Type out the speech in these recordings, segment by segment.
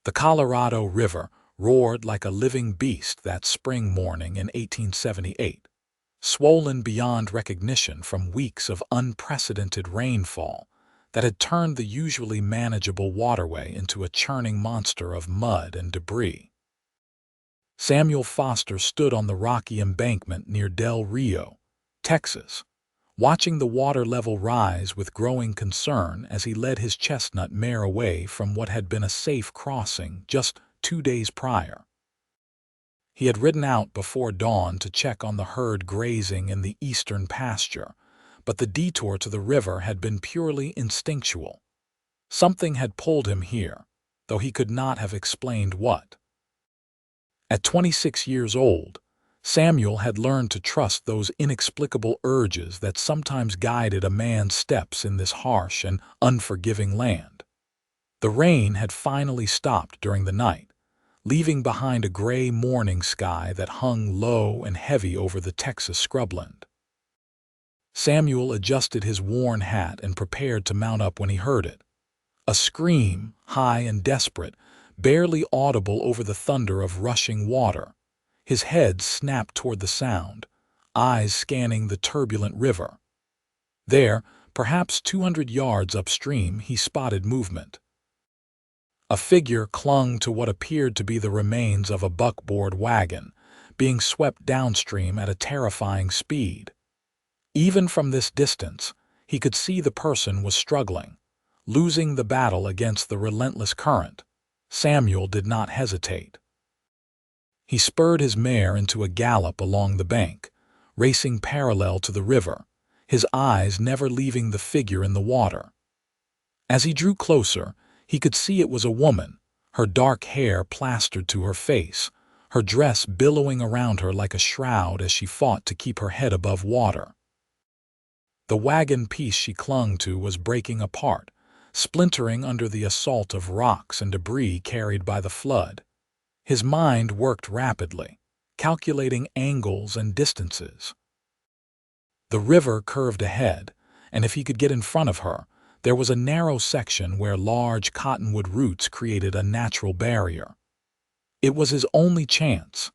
The Colorado River roared like a living beast that spring morning in 1878, swollen beyond recognition from weeks of unprecedented rainfall that had turned the usually manageable waterway into a churning monster of mud and debris. Samuel Foster stood on the rocky embankment near Del Rio, Texas, watching the water level rise with growing concern as he led his chestnut mare away from what had been a safe crossing just 2 days prior. He had ridden out before dawn to check on the herd grazing in the eastern pasture, but the detour to the river had been purely instinctual. Something had pulled him here, though he could not have explained what. At 26 years old, Samuel had learned to trust those inexplicable urges that sometimes guided a man's steps in this harsh and unforgiving land. The rain had finally stopped during the night, leaving behind a gray morning sky that hung low and heavy over the Texas scrubland. Samuel adjusted his worn hat and prepared to mount up when he heard it. A scream, high and desperate, barely audible over the thunder of rushing water. His head snapped toward the sound, eyes scanning the turbulent river. There, perhaps 200 yards upstream, he spotted movement. A figure clung to what appeared to be the remains of a buckboard wagon, being swept downstream at a terrifying speed. Even from this distance, he could see the person was struggling, losing the battle against the relentless current. Samuel did not hesitate. He spurred his mare into a gallop along the bank, racing parallel to the river, his eyes never leaving the figure in the water. As he drew closer, he could see it was a woman, her dark hair plastered to her face, her dress billowing around her like a shroud as she fought to keep her head above water. The wagon piece she clung to was breaking apart, splintering under the assault of rocks and debris carried by the flood. His mind worked rapidly, calculating angles and distances. The river curved ahead, and if he could get in front of her, there was a narrow section where large cottonwood roots created a natural barrier. It was his only chance.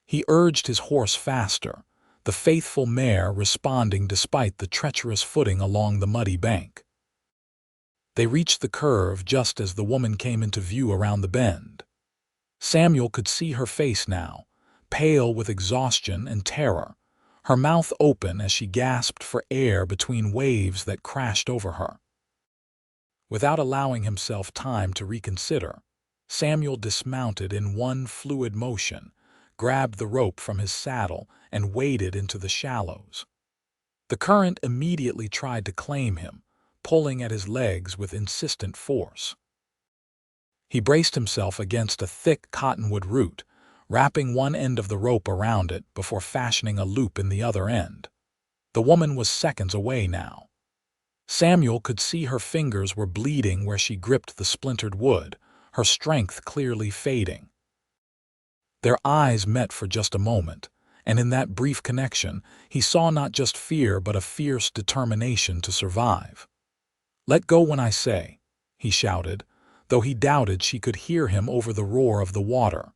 He urged his horse faster, the faithful mare responding despite the treacherous footing along the muddy bank. They reached the curve just as the woman came into view around the bend. Samuel could see her face now, pale with exhaustion and terror, her mouth open as she gasped for air between waves that crashed over her. Without allowing himself time to reconsider, Samuel dismounted in one fluid motion, grabbed the rope from his saddle, and waded into the shallows. The current immediately tried to claim him, pulling at his legs with insistent force. He braced himself against a thick cottonwood root, wrapping one end of the rope around it before fashioning a loop in the other end. The woman was seconds away now. Samuel could see her fingers were bleeding where she gripped the splintered wood, her strength clearly fading. Their eyes met for just a moment, and in that brief connection, he saw not just fear but a fierce determination to survive. "Let go when I say," he shouted, though he doubted she could hear him over the roar of the water.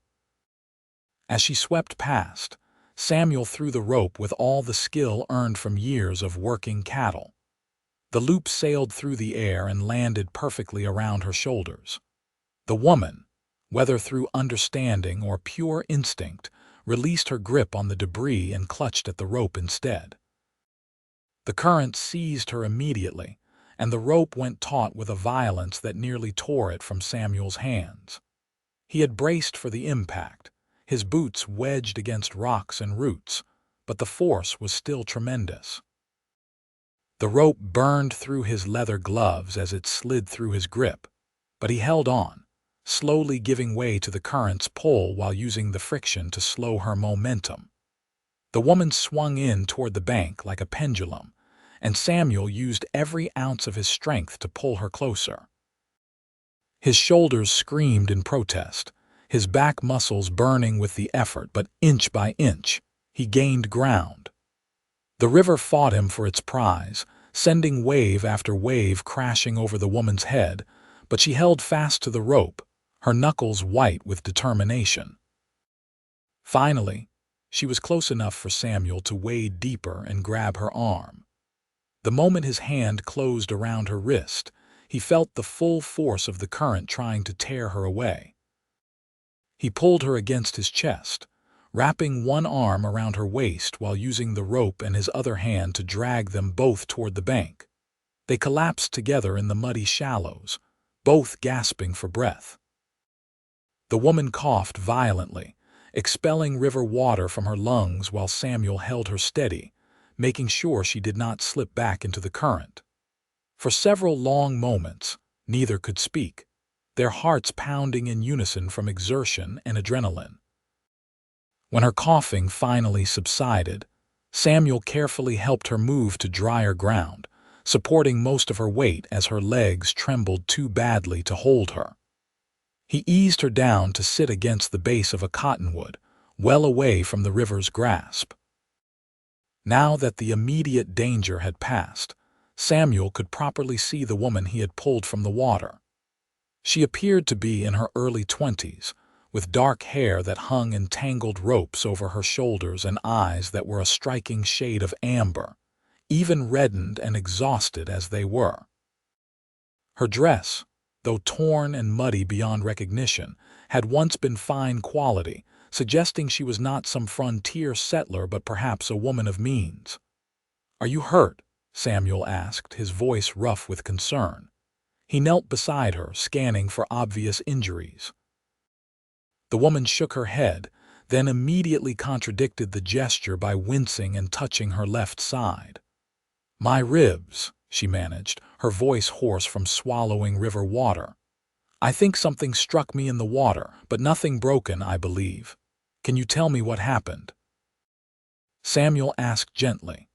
As she swept past, Samuel threw the rope with all the skill earned from years of working cattle. The loop sailed through the air and landed perfectly around her shoulders. The woman, whether through understanding or pure instinct, released her grip on the debris and clutched at the rope instead. The current seized her immediately, and the rope went taut with a violence that nearly tore it from Samuel's hands. He had braced for the impact, his boots wedged against rocks and roots, but the force was still tremendous. The rope burned through his leather gloves as it slid through his grip, but he held on, slowly giving way to the current's pull while using the friction to slow her momentum. The woman swung in toward the bank like a pendulum, and Samuel used every ounce of his strength to pull her closer. His shoulders screamed in protest, his back muscles burning with the effort, but inch by inch, he gained ground. The river fought him for its prize, sending wave after wave crashing over the woman's head, but she held fast to the rope, her knuckles white with determination. Finally, she was close enough for Samuel to wade deeper and grab her arm. The moment his hand closed around her wrist, he felt the full force of the current trying to tear her away. He pulled her against his chest, wrapping one arm around her waist while using the rope and his other hand to drag them both toward the bank. They collapsed together in the muddy shallows, both gasping for breath. The woman coughed violently, expelling river water from her lungs while Samuel held her steady, making sure she did not slip back into the current. For several long moments, neither could speak, their hearts pounding in unison from exertion and adrenaline. When her coughing finally subsided, Samuel carefully helped her move to drier ground, supporting most of her weight as her legs trembled too badly to hold her. He eased her down to sit against the base of a cottonwood, well away from the river's grasp. Now that the immediate danger had passed, Samuel could properly see the woman he had pulled from the water. She appeared to be in her early 20s, with dark hair that hung in tangled ropes over her shoulders and eyes that were a striking shade of amber, even reddened and exhausted as they were. Her dress, though torn and muddy beyond recognition, had once been fine quality, suggesting she was not some frontier settler but perhaps a woman of means. "Are you hurt?" Samuel asked, his voice rough with concern. He knelt beside her, scanning for obvious injuries. The woman shook her head, then immediately contradicted the gesture by wincing and touching her left side. "My ribs," she managed, her voice hoarse from swallowing river water. "I think something struck me in the water, but nothing broken, I believe. Can you tell me what happened?" Samuel asked gently.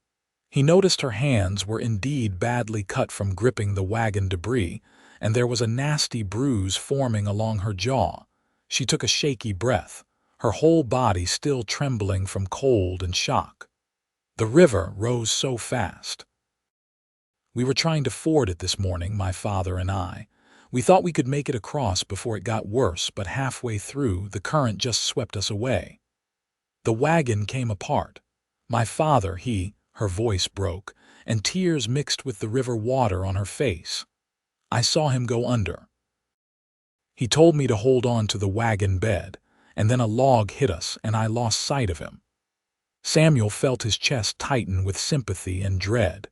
He noticed her hands were indeed badly cut from gripping the wagon debris, and there was a nasty bruise forming along her jaw. She took a shaky breath, her whole body still trembling from cold and shock. "The river rose so fast. We were trying to ford it this morning, my father and I. We thought we could make it across before it got worse, but halfway through, the current just swept us away. The wagon came apart. My father, her voice broke, and tears mixed with the river water on her face. I saw him go under. He told me to hold on to the wagon bed, and then a log hit us and I lost sight of him." Samuel felt his chest tighten with sympathy and dread.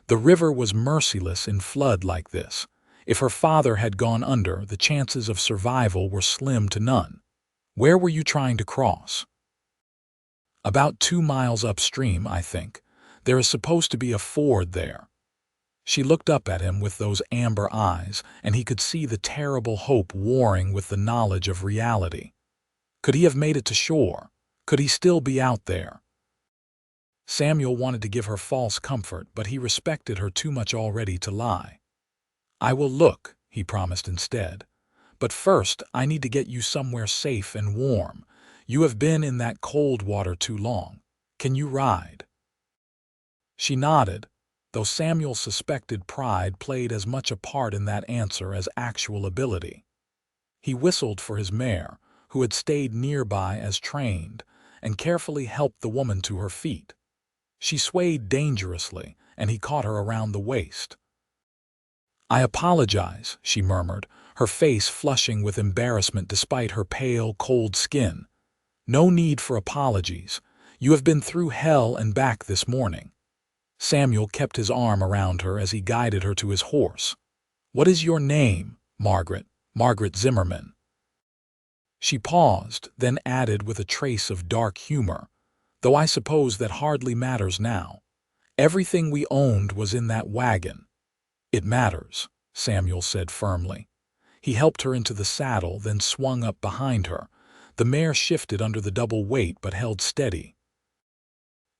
The river was merciless in flood like this. If her father had gone under, the chances of survival were slim to none. "Where were you trying to cross?" "About 2 miles upstream, I think. There is supposed to be a ford there." She looked up at him with those amber eyes, and he could see the terrible hope warring with the knowledge of reality. Could he have made it to shore? Could he still be out there? Samuel wanted to give her false comfort, but he respected her too much already to lie. "I will look," he promised instead. "But first, I need to get you somewhere safe and warm. You have been in that cold water too long. Can you ride?" She nodded, though Samuel suspected pride played as much a part in that answer as actual ability. He whistled for his mare, who had stayed nearby as trained, and carefully helped the woman to her feet. She swayed dangerously, and he caught her around the waist. "I apologize," she murmured, her face flushing with embarrassment despite her pale, cold skin. "No need for apologies. You have been through hell and back this morning." Samuel kept his arm around her as he guided her to his horse. "What is your name?" "Margaret Zimmerman." She paused, then added with a trace of dark humor, "Though I suppose that hardly matters now. Everything we owned was in that wagon." "It matters," Samuel said firmly. He helped her into the saddle, then swung up behind her. The mare shifted under the double weight but held steady.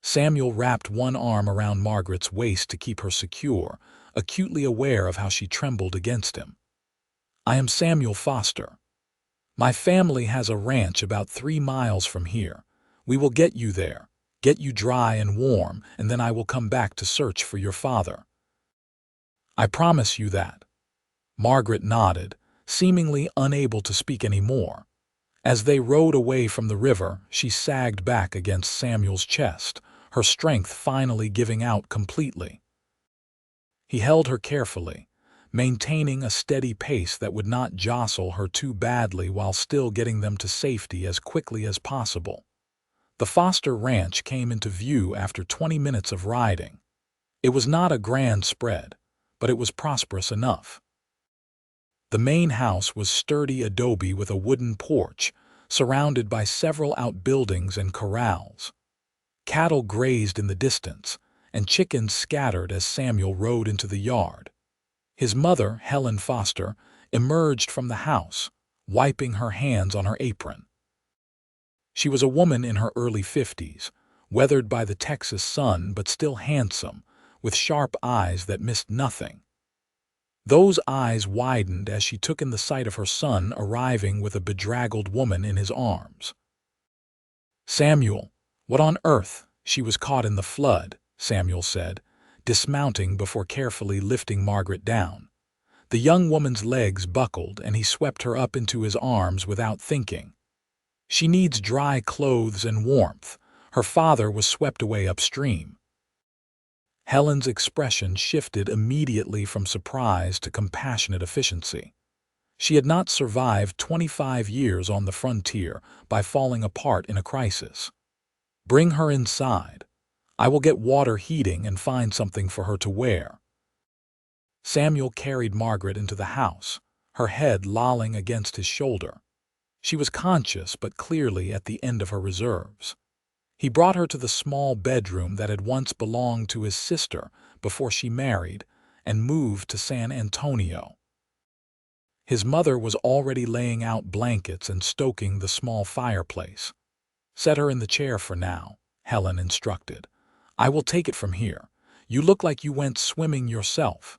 Samuel wrapped one arm around Margaret's waist to keep her secure, acutely aware of how she trembled against him. "I am Samuel Foster. My family has a ranch about 3 miles from here. We will get you there, get you dry and warm, and then I will come back to search for your father." "I promise you that." Margaret nodded, seemingly unable to speak any more. As they rowed away from the river, she sagged back against Samuel's chest, her strength finally giving out completely. He held her carefully, maintaining a steady pace that would not jostle her too badly while still getting them to safety as quickly as possible. The Foster Ranch came into view after 20 minutes of riding. It was not a grand spread, but it was prosperous enough. The main house was sturdy adobe with a wooden porch, surrounded by several outbuildings and corrals. Cattle grazed in the distance, and chickens scattered as Samuel rode into the yard. His mother, Helen Foster, emerged from the house, wiping her hands on her apron. She was a woman in her early 50s, weathered by the Texas sun but still handsome, with sharp eyes that missed nothing. Those eyes widened as she took in the sight of her son arriving with a bedraggled woman in his arms. "Samuel, what on earth?" "She was caught in the flood," Samuel said, dismounting before carefully lifting Margaret down. The young woman's legs buckled and he swept her up into his arms without thinking. "She needs dry clothes and warmth. Her father was swept away upstream." Helen's expression shifted immediately from surprise to compassionate efficiency. She had not survived 25 years on the frontier by falling apart in a crisis. "Bring her inside. I will get water heating and find something for her to wear." Samuel carried Margaret into the house, her head lolling against his shoulder. She was conscious but clearly at the end of her reserves. He brought her to the small bedroom that had once belonged to his sister before she married and moved to San Antonio. His mother was already laying out blankets and stoking the small fireplace. "Set her in the chair for now," Helen instructed. "I will take it from here. You look like you went swimming yourself."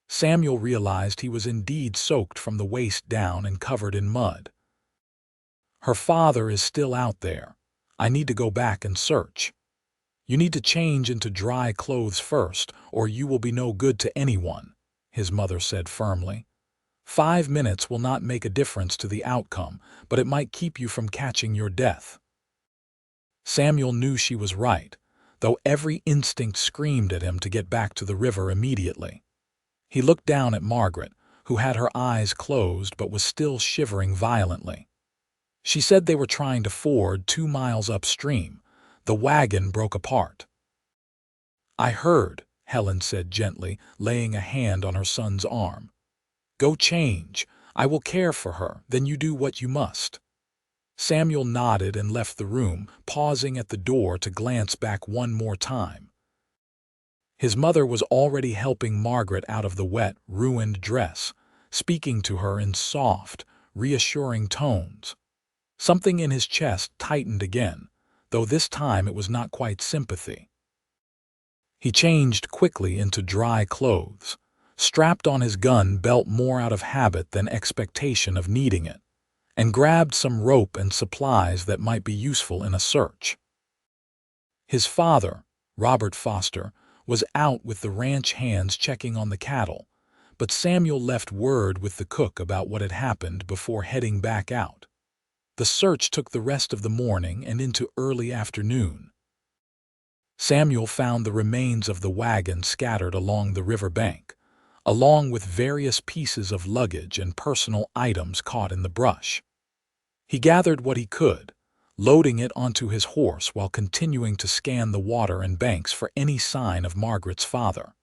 Samuel realized he was indeed soaked from the waist down and covered in mud. "Her father is still out there. I need to go back and search." "You need to change into dry clothes first, or you will be no good to anyone," his mother said firmly. 5 minutes will not make a difference to the outcome, but it might keep you from catching your death." Samuel knew she was right, though every instinct screamed at him to get back to the river immediately. He looked down at Margaret, who had her eyes closed but was still shivering violently. She said they were trying to ford 2 miles upstream. The wagon broke apart. "I heard," Helen said gently, laying a hand on her son's arm. "Go change. I will care for her, then you do what you must." Samuel nodded and left the room, pausing at the door to glance back one more time. His mother was already helping Margaret out of the wet, ruined dress, speaking to her in soft, reassuring tones. Something in his chest tightened again, though this time it was not quite sympathy. He changed quickly into dry clothes, strapped on his gun belt more out of habit than expectation of needing it, and grabbed some rope and supplies that might be useful in a search. His father, Robert Foster, was out with the ranch hands checking on the cattle, but Samuel left word with the cook about what had happened before heading back out. The search took the rest of the morning and into early afternoon. Samuel found the remains of the wagon scattered along the river bank, along with various pieces of luggage and personal items caught in the brush. He gathered what he could, loading it onto his horse while continuing to scan the water and banks for any sign of Margaret's father.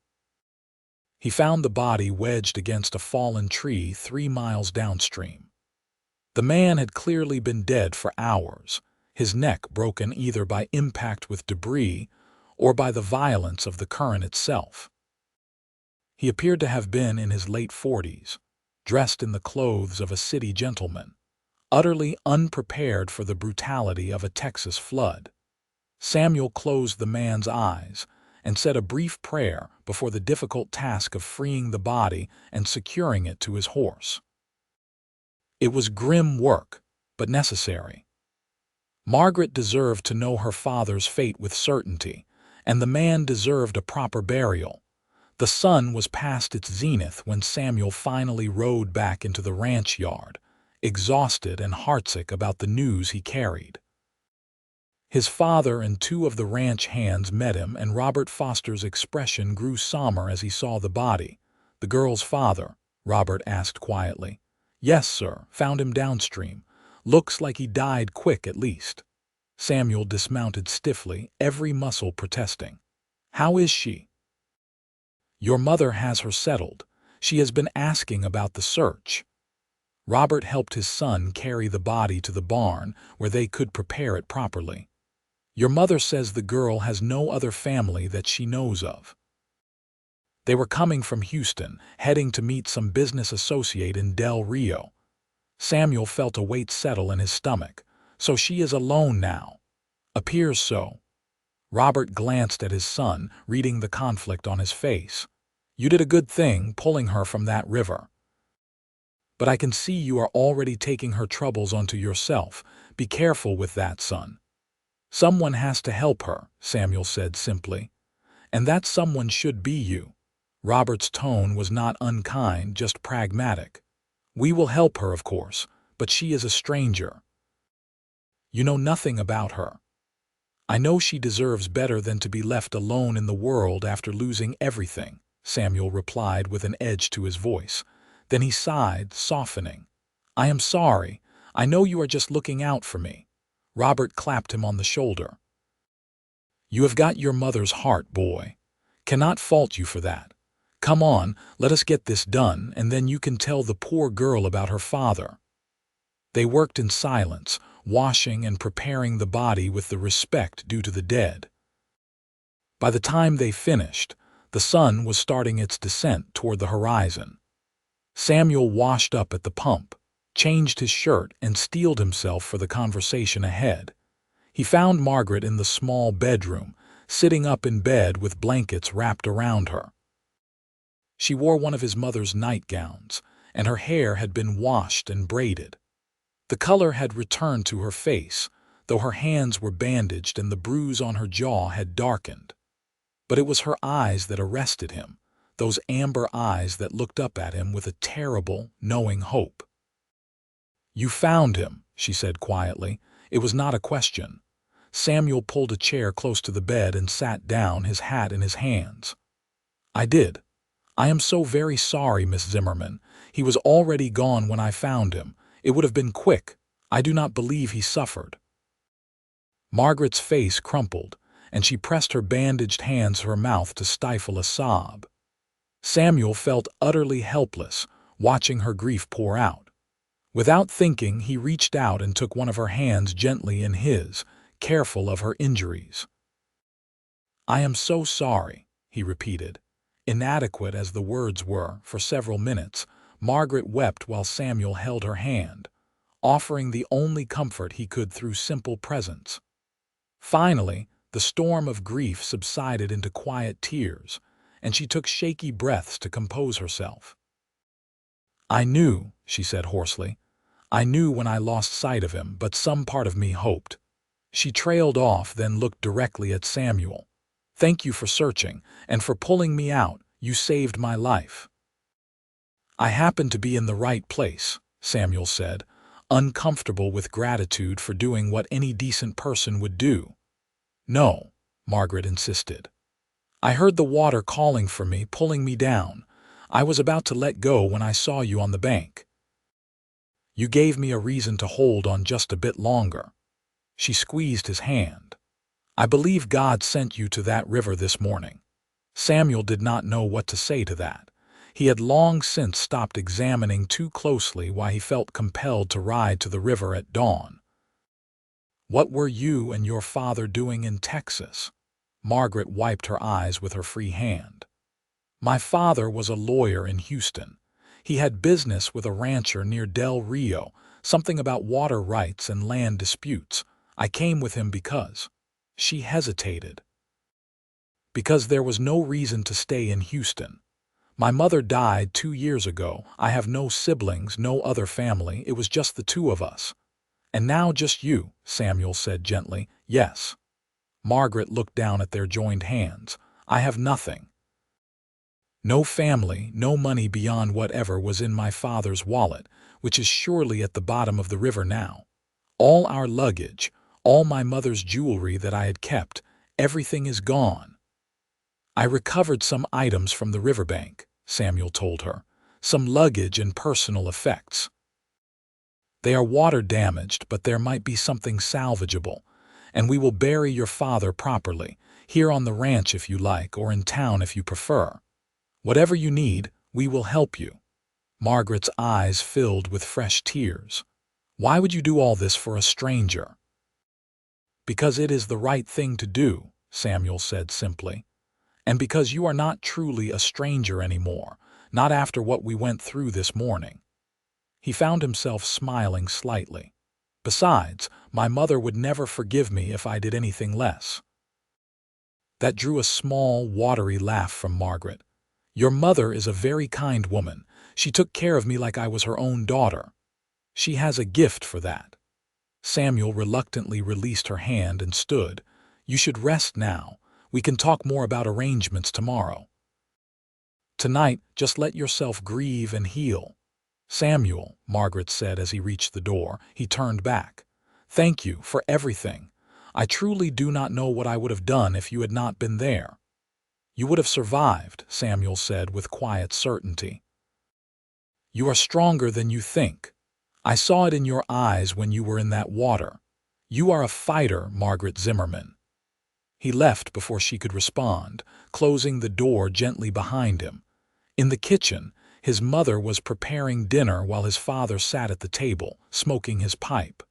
He found the body wedged against a fallen tree 3 miles downstream. The man had clearly been dead for hours, his neck broken either by impact with debris or by the violence of the current itself. He appeared to have been in his late 40s, dressed in the clothes of a city gentleman, utterly unprepared for the brutality of a Texas flood. Samuel closed the man's eyes and said a brief prayer before the difficult task of freeing the body and securing it to his horse. It was grim work, but necessary. Margaret deserved to know her father's fate with certainty, and the man deserved a proper burial. The sun was past its zenith when Samuel finally rode back into the ranch yard, exhausted and heartsick about the news he carried. His father and two of the ranch hands met him, and Robert Foster's expression grew somber as he saw the body. "The girl's father?" Robert asked quietly. "Yes, sir. Found him downstream. Looks like he died quick at least." Samuel dismounted stiffly, every muscle protesting. "How is she?" "Your mother has her settled. She has been asking about the search." Robert helped his son carry the body to the barn where they could prepare it properly. "Your mother says the girl has no other family that she knows of." They were coming from Houston, heading to meet some business associate in Del Rio. Samuel felt a weight settle in his stomach. "So she is alone now?" "Appears so." Robert glanced at his son, reading the conflict on his face. "You did a good thing pulling her from that river. But I can see you are already taking her troubles onto yourself. Be careful with that, son." "Someone has to help her," Samuel said simply. "And that someone should be you." Robert's tone was not unkind, just pragmatic. "We will help her, of course, but she is a stranger. You know nothing about her." "I know she deserves better than to be left alone in the world after losing everything," Samuel replied with an edge to his voice. Then he sighed, softening. "I am sorry. I know you are just looking out for me." Robert clapped him on the shoulder. "You have got your mother's heart, boy. Cannot fault you for that. Come on, let us get this done, and then you can tell the poor girl about her father." They worked in silence, washing and preparing the body with the respect due to the dead. By the time they finished, the sun was starting its descent toward the horizon. Samuel washed up at the pump, changed his shirt, and steeled himself for the conversation ahead. He found Margaret in the small bedroom, sitting up in bed with blankets wrapped around her. She wore one of his mother's nightgowns, and her hair had been washed and braided. The color had returned to her face, though her hands were bandaged and the bruise on her jaw had darkened. But it was her eyes that arrested him, those amber eyes that looked up at him with a terrible, knowing hope. "You found him," she said quietly. It was not a question. Samuel pulled a chair close to the bed and sat down, his hat in his hands. "I did. I am so very sorry, Miss Zimmerman. He was already gone when I found him. It would have been quick. I do not believe he suffered." Margaret's face crumpled, and she pressed her bandaged hands to her mouth to stifle a sob. Samuel felt utterly helpless, watching her grief pour out. Without thinking, he reached out and took one of her hands gently in his, careful of her injuries. "I am so sorry," he repeated. Inadequate as the words were, for several minutes, Margaret wept while Samuel held her hand, offering the only comfort he could through simple presence. Finally, the storm of grief subsided into quiet tears, and she took shaky breaths to compose herself. "I knew," she said hoarsely. "I knew when I lost sight of him, but some part of me hoped." She trailed off, then looked directly at Samuel. "Thank you for searching, and for pulling me out. You saved my life." "I happened to be in the right place," Samuel said, uncomfortable with gratitude for doing what any decent person would do. "No," Margaret insisted. "I heard the water calling for me, pulling me down. I was about to let go when I saw you on the bank. You gave me a reason to hold on just a bit longer." She squeezed his hand. "I believe God sent you to that river this morning." Samuel did not know what to say to that. He had long since stopped examining too closely why he felt compelled to ride to the river at dawn. "What were you and your father doing in Texas?" Margaret wiped her eyes with her free hand. "My father was a lawyer in Houston. He had business with a rancher near Del Rio, something about water rights and land disputes. I came with him because—" She hesitated. "Because there was no reason to stay in Houston. My mother died 2 years ago. I have no siblings, no other family. It was just the two of us." "And now just you," Samuel said gently. "Yes." Margaret looked down at their joined hands. "I have nothing." No family, no money beyond whatever was in my father's wallet, which is surely at the bottom of the river now. All our luggage, all my mother's jewelry that I had kept, everything is gone. I recovered some items from the riverbank, Samuel told her, some luggage and personal effects. They are water damaged, but there might be something salvageable, and we will bury your father properly, here on the ranch if you like, or in town if you prefer. Whatever you need, we will help you. Margaret's eyes filled with fresh tears. Why would you do all this for a stranger? Because it is the right thing to do, Samuel said simply. And because you are not truly a stranger anymore, not after what we went through this morning. He found himself smiling slightly. Besides, my mother would never forgive me if I did anything less. That drew a small, watery laugh from Margaret. Your mother is a very kind woman. She took care of me like I was her own daughter. She has a gift for that. Samuel reluctantly released her hand and stood. You should rest now. We can talk more about arrangements tomorrow. Tonight, just let yourself grieve and heal. Samuel, Margaret said as he reached the door. He turned back. Thank you for everything. I truly do not know what I would have done if you had not been there. You would have survived, Samuel said with quiet certainty. You are stronger than you think. I saw it in your eyes when you were in that water. You are a fighter, Margaret Zimmerman. He left before she could respond, closing the door gently behind him. In the kitchen, his mother was preparing dinner while his father sat at the table, smoking his pipe.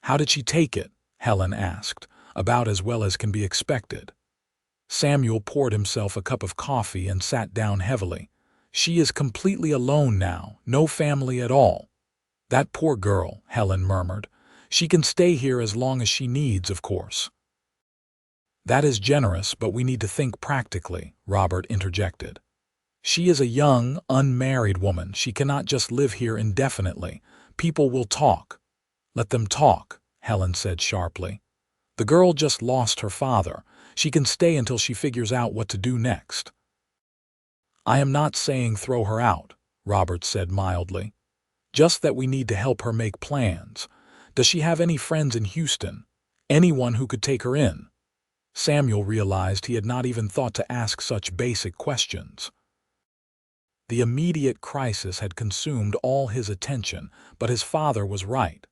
How did she take it? Helen asked, about as well as can be expected. Samuel poured himself a cup of coffee and sat down heavily. She is completely alone now, no family at all. That poor girl, Helen murmured. She can stay here as long as she needs, of course. That is generous, but we need to think practically, Robert interjected. She is a young, unmarried woman. She cannot just live here indefinitely. People will talk. Let them talk, Helen said sharply. The girl just lost her father. She can stay until she figures out what to do next. I am not saying throw her out, Robert said mildly. Just that we need to help her make plans. Does she have any friends in Houston? Anyone who could take her in? Samuel realized he had not even thought to ask such basic questions. The immediate crisis had consumed all his attention, but his father was right.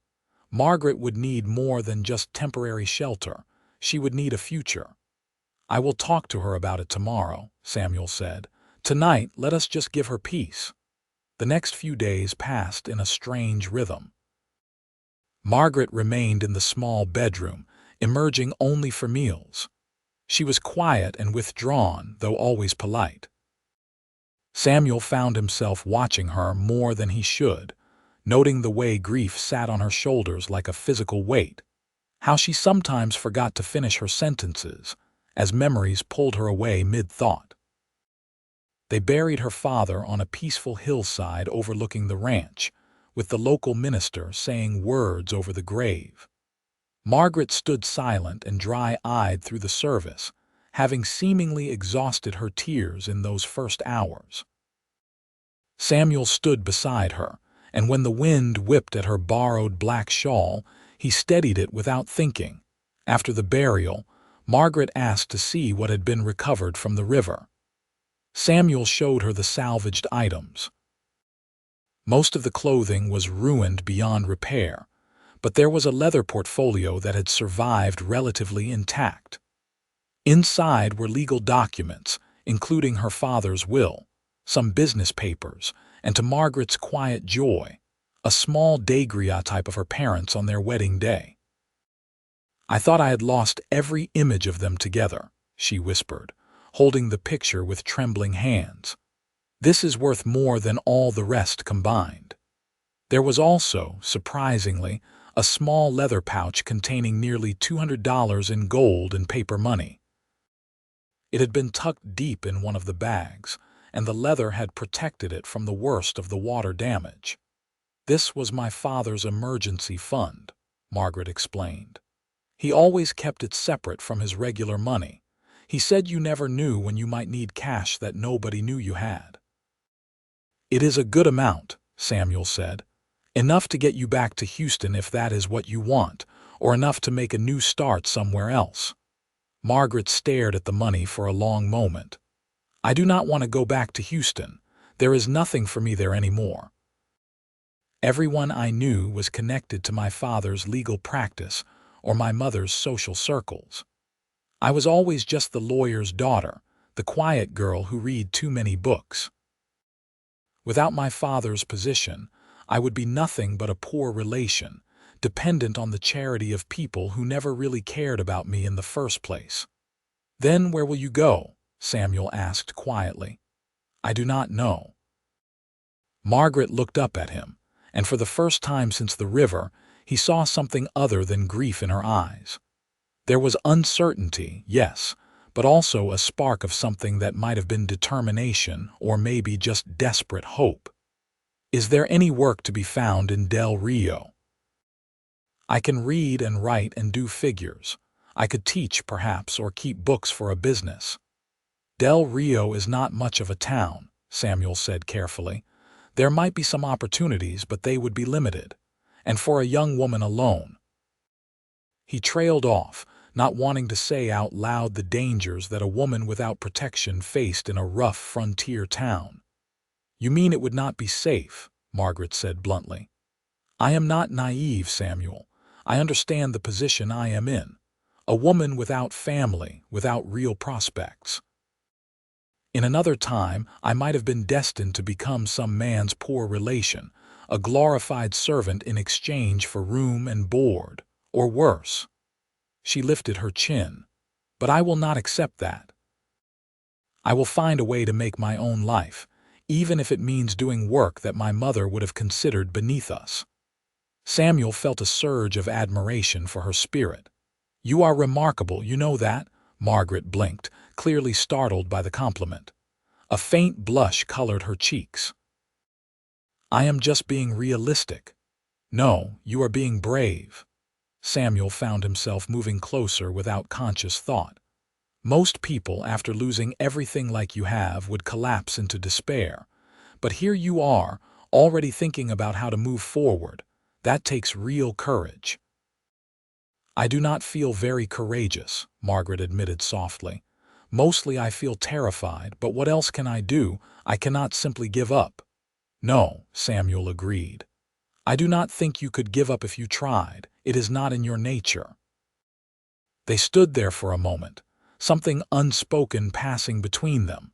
Margaret would need more than just temporary shelter. She would need a future. I will talk to her about it tomorrow, Samuel said. Tonight, let us just give her peace. The next few days passed in a strange rhythm. Margaret remained in the small bedroom, emerging only for meals. She was quiet and withdrawn, though always polite. Samuel found himself watching her more than he should, noting the way grief sat on her shoulders like a physical weight, how she sometimes forgot to finish her sentences, as memories pulled her away mid-thought. They buried her father on a peaceful hillside overlooking the ranch, with the local minister saying words over the grave. Margaret stood silent and dry-eyed through the service, having seemingly exhausted her tears in those first hours. Samuel stood beside her, and when the wind whipped at her borrowed black shawl, he steadied it without thinking. After the burial, Margaret asked to see what had been recovered from the river. Samuel showed her the salvaged items. Most of the clothing was ruined beyond repair, but there was a leather portfolio that had survived relatively intact. Inside were legal documents, including her father's will, some business papers, and to Margaret's quiet joy, a small daguerreotype of her parents on their wedding day. I thought I had lost every image of them together, she whispered, holding the picture with trembling hands. This is worth more than all the rest combined. There was also, surprisingly, a small leather pouch containing nearly $200 in gold and paper money. It had been tucked deep in one of the bags, and the leather had protected it from the worst of the water damage. This was my father's emergency fund, Margaret explained. He always kept it separate from his regular money. He said you never knew when you might need cash that nobody knew you had. It is a good amount, Samuel said. Enough to get you back to Houston if that is what you want, or enough to make a new start somewhere else. Margaret stared at the money for a long moment. I do not want to go back to Houston. There is nothing for me there anymore. Everyone I knew was connected to my father's legal practice or my mother's social circles. I was always just the lawyer's daughter, the quiet girl who read too many books. Without my father's position, I would be nothing but a poor relation, dependent on the charity of people who never really cared about me in the first place. Then where will you go? Samuel asked quietly. I do not know. Margaret looked up at him, and for the first time since the river, he saw something other than grief in her eyes. There was uncertainty, yes, but also a spark of something that might have been determination or maybe just desperate hope. Is there any work to be found in Del Rio? I can read and write and do figures. I could teach, perhaps, or keep books for a business. Del Rio is not much of a town, Samuel said carefully. There might be some opportunities, but they would be limited, and for a young woman alone. He trailed off, not wanting to say out loud the dangers that a woman without protection faced in a rough frontier town. You mean it would not be safe, Margaret said bluntly. I am not naive, Samuel. I understand the position I am in. A woman without family, without real prospects. In another time, I might have been destined to become some man's poor relation, a glorified servant in exchange for room and board, or worse. She lifted her chin. But I will not accept that. I will find a way to make my own life, even if it means doing work that my mother would have considered beneath us. Samuel felt a surge of admiration for her spirit. You are remarkable, you know that? Margaret blinked, clearly startled by the compliment. A faint blush colored her cheeks. I am just being realistic. No, you are being brave. Samuel found himself moving closer without conscious thought. Most people, after losing everything like you have, would collapse into despair. But here you are, already thinking about how to move forward. That takes real courage. I do not feel very courageous, Margaret admitted softly. Mostly I feel terrified, but what else can I do? I cannot simply give up. No, Samuel agreed. I do not think you could give up if you tried. It is not in your nature. They stood there for a moment, something unspoken passing between them.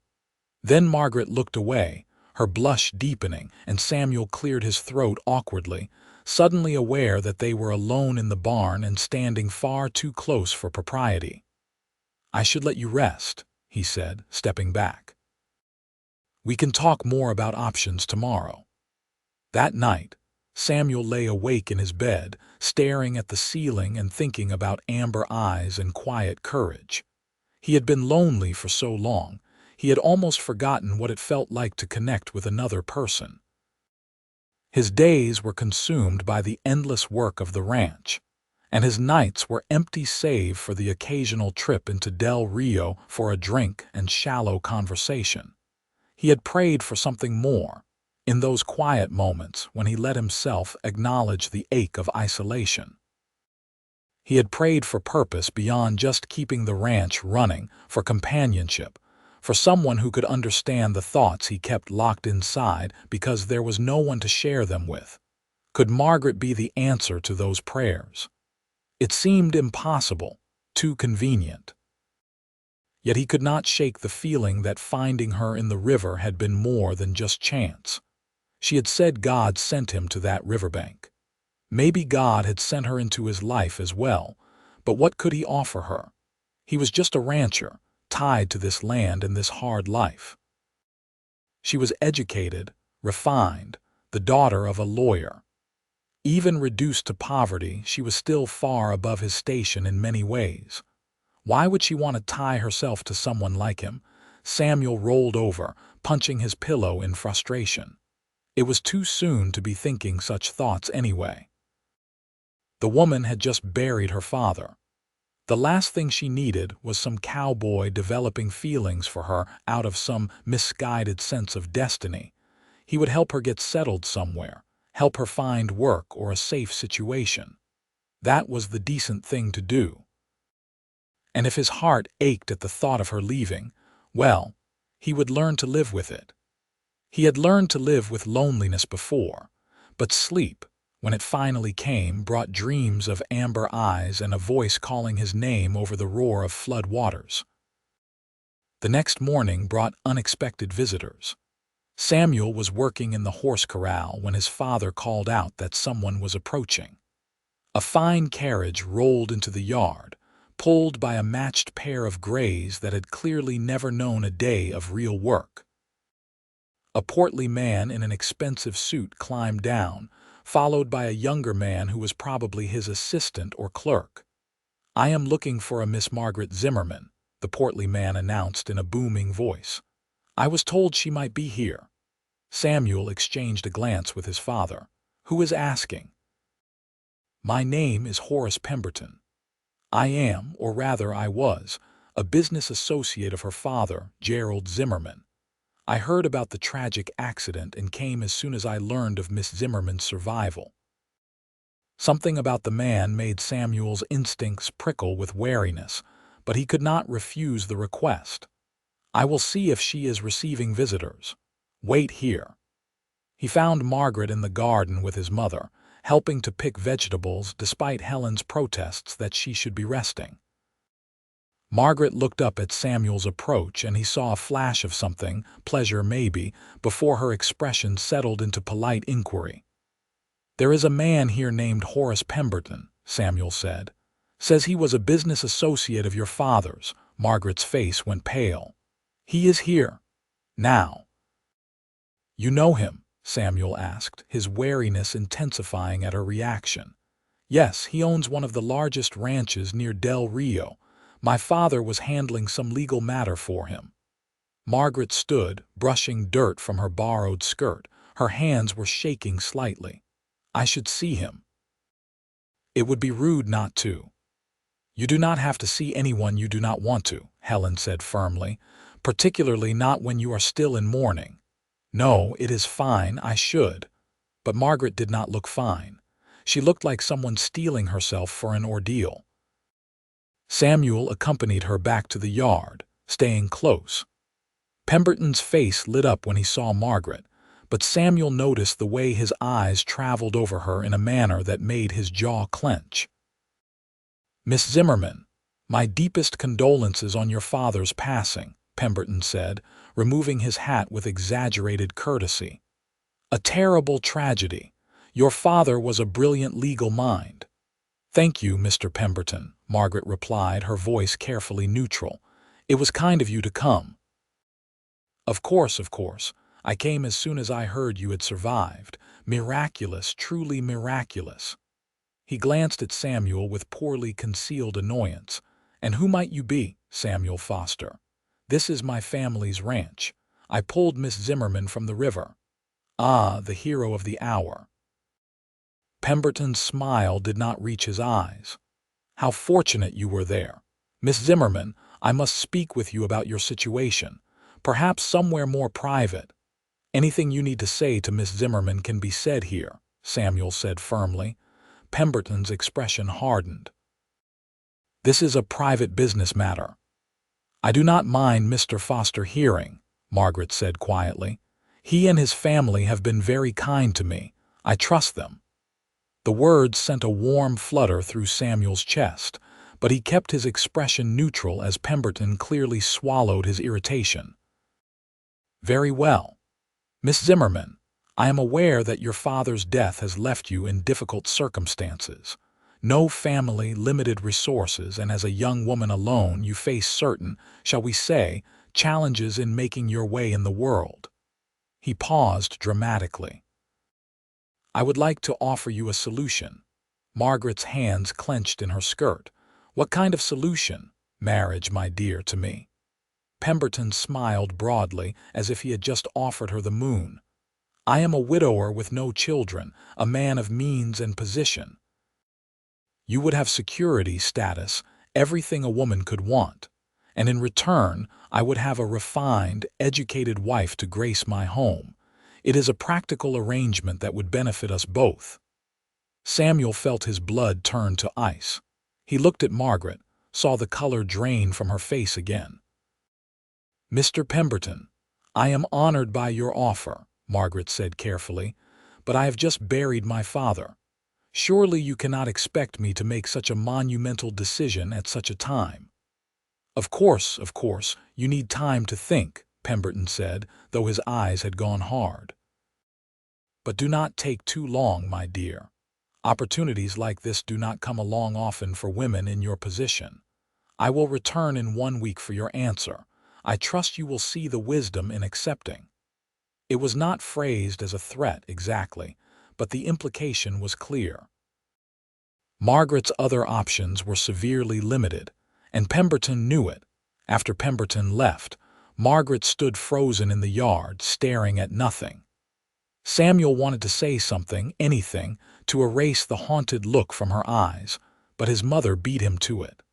Then Margaret looked away, her blush deepening, and Samuel cleared his throat awkwardly, suddenly aware that they were alone in the barn and standing far too close for propriety. I should let you rest, he said, stepping back. We can talk more about options tomorrow. That night, Samuel lay awake in his bed, staring at the ceiling and thinking about amber eyes and quiet courage. He had been lonely for so long, he had almost forgotten what it felt like to connect with another person. His days were consumed by the endless work of the ranch, and his nights were empty save for the occasional trip into Del Rio for a drink and shallow conversation. He had prayed for something more, in those quiet moments when he let himself acknowledge the ache of isolation. He had prayed for purpose beyond just keeping the ranch running, for companionship, for someone who could understand the thoughts he kept locked inside because there was no one to share them with. Could Margaret be the answer to those prayers? It seemed impossible, too convenient. Yet he could not shake the feeling that finding her in the river had been more than just chance. She had said God sent him to that riverbank. Maybe God had sent her into his life as well, but what could he offer her? He was just a rancher, tied to this land and this hard life. She was educated, refined, the daughter of a lawyer. Even reduced to poverty, she was still far above his station in many ways. Why would she want to tie herself to someone like him? Samuel rolled over, punching his pillow in frustration. It was too soon to be thinking such thoughts anyway. The woman had just buried her father. The last thing she needed was some cowboy developing feelings for her out of some misguided sense of destiny. He would help her get settled somewhere, help her find work or a safe situation. That was the decent thing to do. And if his heart ached at the thought of her leaving, well, he would learn to live with it. He had learned to live with loneliness before, but sleep, when it finally came, brought dreams of amber eyes and a voice calling his name over the roar of flood waters. The next morning brought unexpected visitors. Samuel was working in the horse corral when his father called out that someone was approaching. A fine carriage rolled into the yard, pulled by a matched pair of grays that had clearly never known a day of real work. A portly man in an expensive suit climbed down, followed by a younger man who was probably his assistant or clerk. "I am looking for a Miss Margaret Zimmerman," the portly man announced in a booming voice. "I was told she might be here." Samuel exchanged a glance with his father. "Who is asking?" "My name is Horace Pemberton. I am, or rather I was, a business associate of her father, Gerald Zimmerman. I heard about the tragic accident and came as soon as I learned of Miss Zimmerman's survival." Something about the man made Samuel's instincts prickle with wariness, but he could not refuse the request. "I will see if she is receiving visitors. Wait here." He found Margaret in the garden with his mother, helping to pick vegetables despite Helen's protests that she should be resting. Margaret looked up at Samuel's approach and he saw a flash of something, pleasure maybe, before her expression settled into polite inquiry. "There is a man here named Horace Pemberton," Samuel said. "Says he was a business associate of your father's." Margaret's face went pale. "He is here. Now." "You know him?" Samuel asked, his wariness intensifying at her reaction. "Yes, he owns one of the largest ranches near Del Rio. My father was handling some legal matter for him." Margaret stood, brushing dirt from her borrowed skirt. Her hands were shaking slightly. "I should see him." "It would be rude not to." "You do not have to see anyone you do not want to," Helen said firmly, "particularly not when you are still in mourning." "No, it is fine, I should." But Margaret did not look fine. She looked like someone steeling herself for an ordeal. Samuel accompanied her back to the yard, staying close. Pemberton's face lit up when he saw Margaret, but Samuel noticed the way his eyes traveled over her in a manner that made his jaw clench. "Miss Zimmerman, my deepest condolences on your father's passing," Pemberton said, removing his hat with exaggerated courtesy. "A terrible tragedy. Your father was a brilliant legal mind." "Thank you, Mr. Pemberton," Margaret replied, her voice carefully neutral. "It was kind of you to come." Of course. I came as soon as I heard you had survived. Miraculous, truly miraculous." He glanced at Samuel with poorly concealed annoyance. "And who might you be, Samuel Foster?" "This is my family's ranch. I pulled Miss Zimmerman from the river." "Ah, the hero of the hour." Pemberton's smile did not reach his eyes. "How fortunate you were there. Miss Zimmerman, I must speak with you about your situation, perhaps somewhere more private." "Anything you need to say to Miss Zimmerman can be said here," Samuel said firmly. Pemberton's expression hardened. "This is a private business matter." "I do not mind Mr. Foster hearing," Margaret said quietly. "He and his family have been very kind to me. I trust them." The words sent a warm flutter through Samuel's chest, but he kept his expression neutral as Pemberton clearly swallowed his irritation. "Very well. Miss Zimmerman, I am aware that your father's death has left you in difficult circumstances. No family, limited resources, and as a young woman alone you face certain, shall we say, challenges in making your way in the world." He paused dramatically. "I would like to offer you a solution." Margaret's hands clenched in her skirt. "What kind of solution?" "Marriage, my dear, to me." Pemberton smiled broadly, as if he had just offered her the moon. "I am a widower with no children, a man of means and position." "You would have security, status, everything a woman could want, and in return I would have a refined, educated wife to grace my home. It is a practical arrangement that would benefit us both." Samuel felt his blood turn to ice. He looked at Margaret, saw the color drain from her face again. "Mr. Pemberton, I am honored by your offer," Margaret said carefully, "but I have just buried my father. Surely you cannot expect me to make such a monumental decision at such a time." Of course, you need time to think," Pemberton said, though his eyes had gone hard. "But do not take too long, my dear. Opportunities like this do not come along often for women in your position. I will return in 1 week for your answer. I trust you will see the wisdom in accepting." It was not phrased as a threat exactly, but the implication was clear. Margaret's other options were severely limited, and Pemberton knew it. After Pemberton left, Margaret stood frozen in the yard, staring at nothing. Samuel wanted to say something, anything, to erase the haunted look from her eyes, but his mother beat him to it.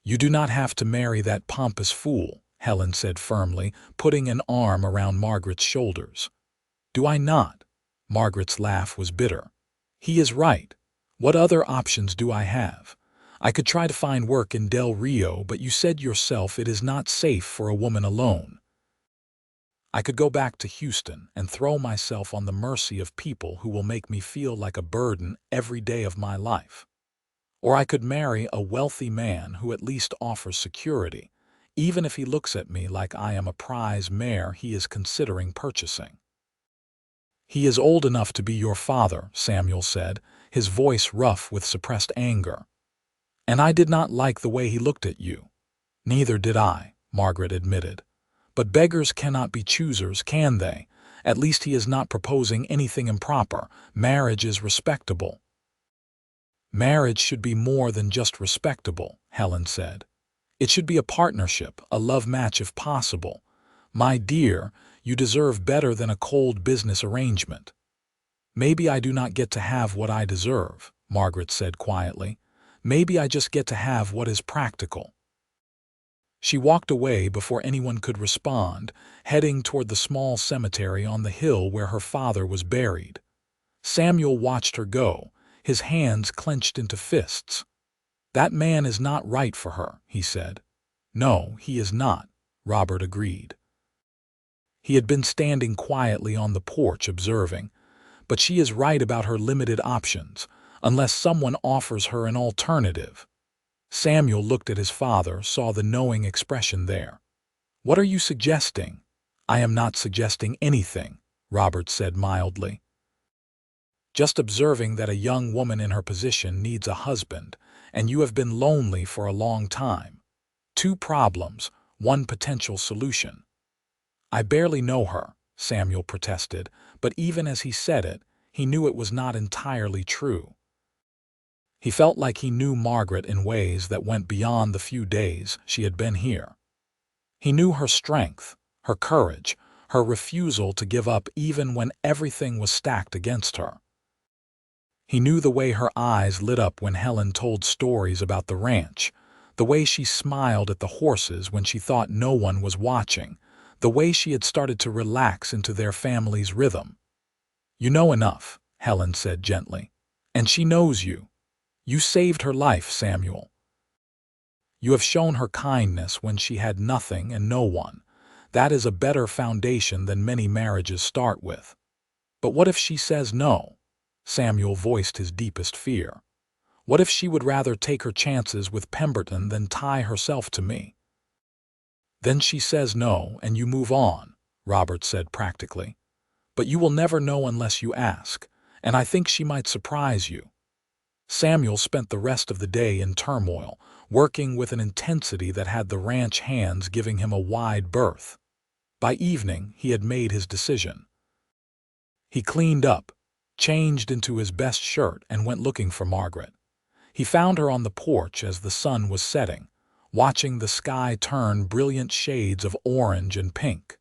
"You do not have to marry that pompous fool," Helen said firmly, putting an arm around Margaret's shoulders. "Do I not?" Margaret's laugh was bitter. "He is right. What other options do I have? I could try to find work in Del Rio, but you said yourself it is not safe for a woman alone. I could go back to Houston and throw myself on the mercy of people who will make me feel like a burden every day of my life. Or I could marry a wealthy man who at least offers security, even if he looks at me like I am a prize mare he is considering purchasing." "He is old enough to be your father," Samuel said, his voice rough with suppressed anger. "And I did not like the way he looked at you." "Neither did I," Margaret admitted. "But beggars cannot be choosers, can they? At least he is not proposing anything improper. Marriage is respectable." "Marriage should be more than just respectable," Helen said. "It should be a partnership, a love match if possible. My dear, you deserve better than a cold business arrangement." "Maybe I do not get to have what I deserve," Margaret said quietly. "Maybe I just get to have what is practical." She walked away before anyone could respond, heading toward the small cemetery on the hill where her father was buried. Samuel watched her go, his hands clenched into fists. "That man is not right for her," he said. "No, he is not," Robert agreed. He had been standing quietly on the porch observing. "But she is right about her limited options, unless someone offers her an alternative." Samuel looked at his father, saw the knowing expression there. "What are you suggesting?" "I am not suggesting anything," Robert said mildly. "Just observing that a young woman in her position needs a husband, and you have been lonely for a long time. 2 problems, 1 potential solution." "I barely know her," Samuel protested, but even as he said it, he knew it was not entirely true. He felt like he knew Margaret in ways that went beyond the few days she had been here. He knew her strength, her courage, her refusal to give up even when everything was stacked against her. He knew the way her eyes lit up when Helen told stories about the ranch, the way she smiled at the horses when she thought no one was watching, the way she had started to relax into their family's rhythm. "You know enough," Helen said gently. "And she knows you. You saved her life, Samuel. You have shown her kindness when she had nothing and no one. That is a better foundation than many marriages start with." "But what if she says no?" Samuel voiced his deepest fear. "What if she would rather take her chances with Pemberton than tie herself to me?" "Then she says no, and you move on," Robert said practically. "But you will never know unless you ask, and I think she might surprise you." Samuel spent the rest of the day in turmoil, working with an intensity that had the ranch hands giving him a wide berth. By evening, he had made his decision. He cleaned up, changed into his best shirt, and went looking for Margaret. He found her on the porch as the sun was setting, watching the sky turn brilliant shades of orange and pink.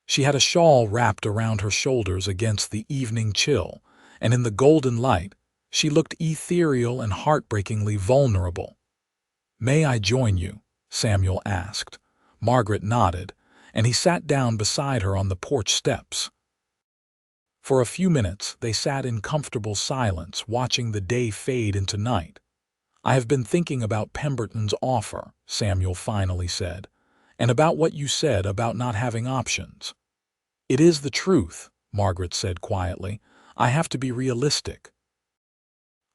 She had a shawl wrapped around her shoulders against the evening chill, and in the golden light, she looked ethereal and heartbreakingly vulnerable. "May I join you?" Samuel asked. Margaret nodded, and he sat down beside her on the porch steps. For a few minutes they sat in comfortable silence, watching the day fade into night. "I have been thinking about Pemberton's offer," Samuel finally said, "and about what you said about not having options." "It is the truth," Margaret said quietly. "I have to be realistic."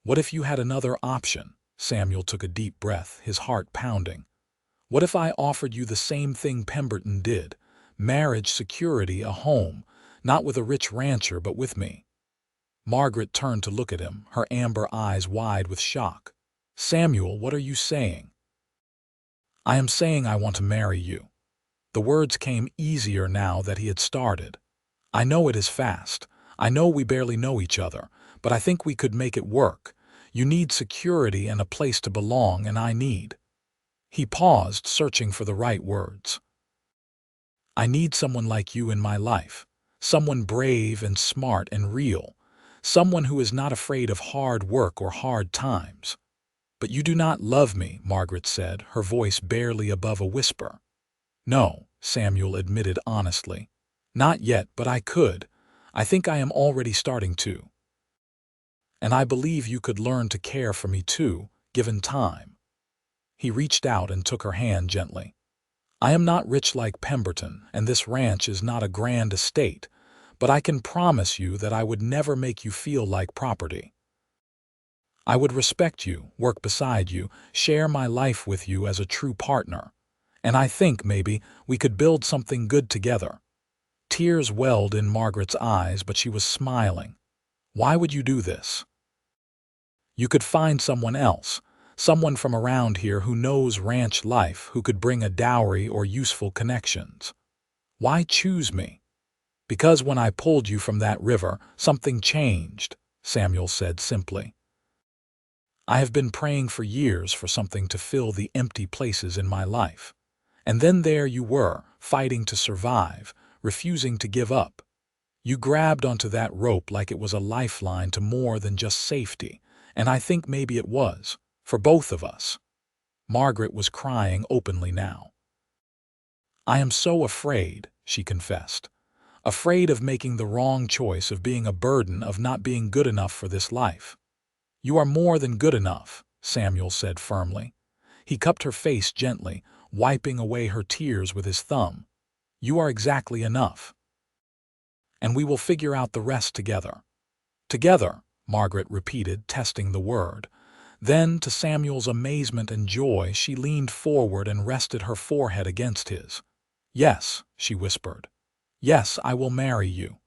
"What if you had another option?" Samuel took a deep breath, his heart pounding. "What if I offered you the same thing Pemberton did? Marriage, security, a home, not with a rich rancher, but with me." Margaret turned to look at him, her amber eyes wide with shock. "Samuel, what are you saying?" "I am saying I want to marry you." The words came easier now that he had started. "I know it is fast. I know we barely know each other, but I think we could make it work. You need security and a place to belong, and I need—" He paused, searching for the right words. "I need someone like you in my life. Someone brave and smart and real. Someone who is not afraid of hard work or hard times." "But you do not love me," Margaret said, her voice barely above a whisper. "No," Samuel admitted honestly. "Not yet, but I could. I think I am already starting to. And I believe you could learn to care for me too, given time." He reached out and took her hand gently. "I am not rich like Pemberton, and this ranch is not a grand estate, but I can promise you that I would never make you feel like property. I would respect you, work beside you, share my life with you as a true partner. And I think, maybe, we could build something good together." Tears welled in Margaret's eyes, but she was smiling. "Why would you do this?" "You could find someone else, someone from around here who knows ranch life, who could bring a dowry or useful connections." "Why choose me?" "Because when I pulled you from that river, something changed," Samuel said simply. "I have been praying for years for something to fill the empty places in my life. And then there you were, fighting to survive, refusing to give up. You grabbed onto that rope like it was a lifeline to more than just safety, and I think maybe it was, for both of us." Margaret was crying openly now. "I am so afraid," she confessed. "Afraid of making the wrong choice, of being a burden, of not being good enough for this life." "You are more than good enough," Samuel said firmly. He cupped her face gently, wiping away her tears with his thumb. "You are exactly enough. And we will figure out the rest together." "Together," Margaret repeated, testing the word. Then, to Samuel's amazement and joy, she leaned forward and rested her forehead against his. "Yes," she whispered. "Yes, I will marry you."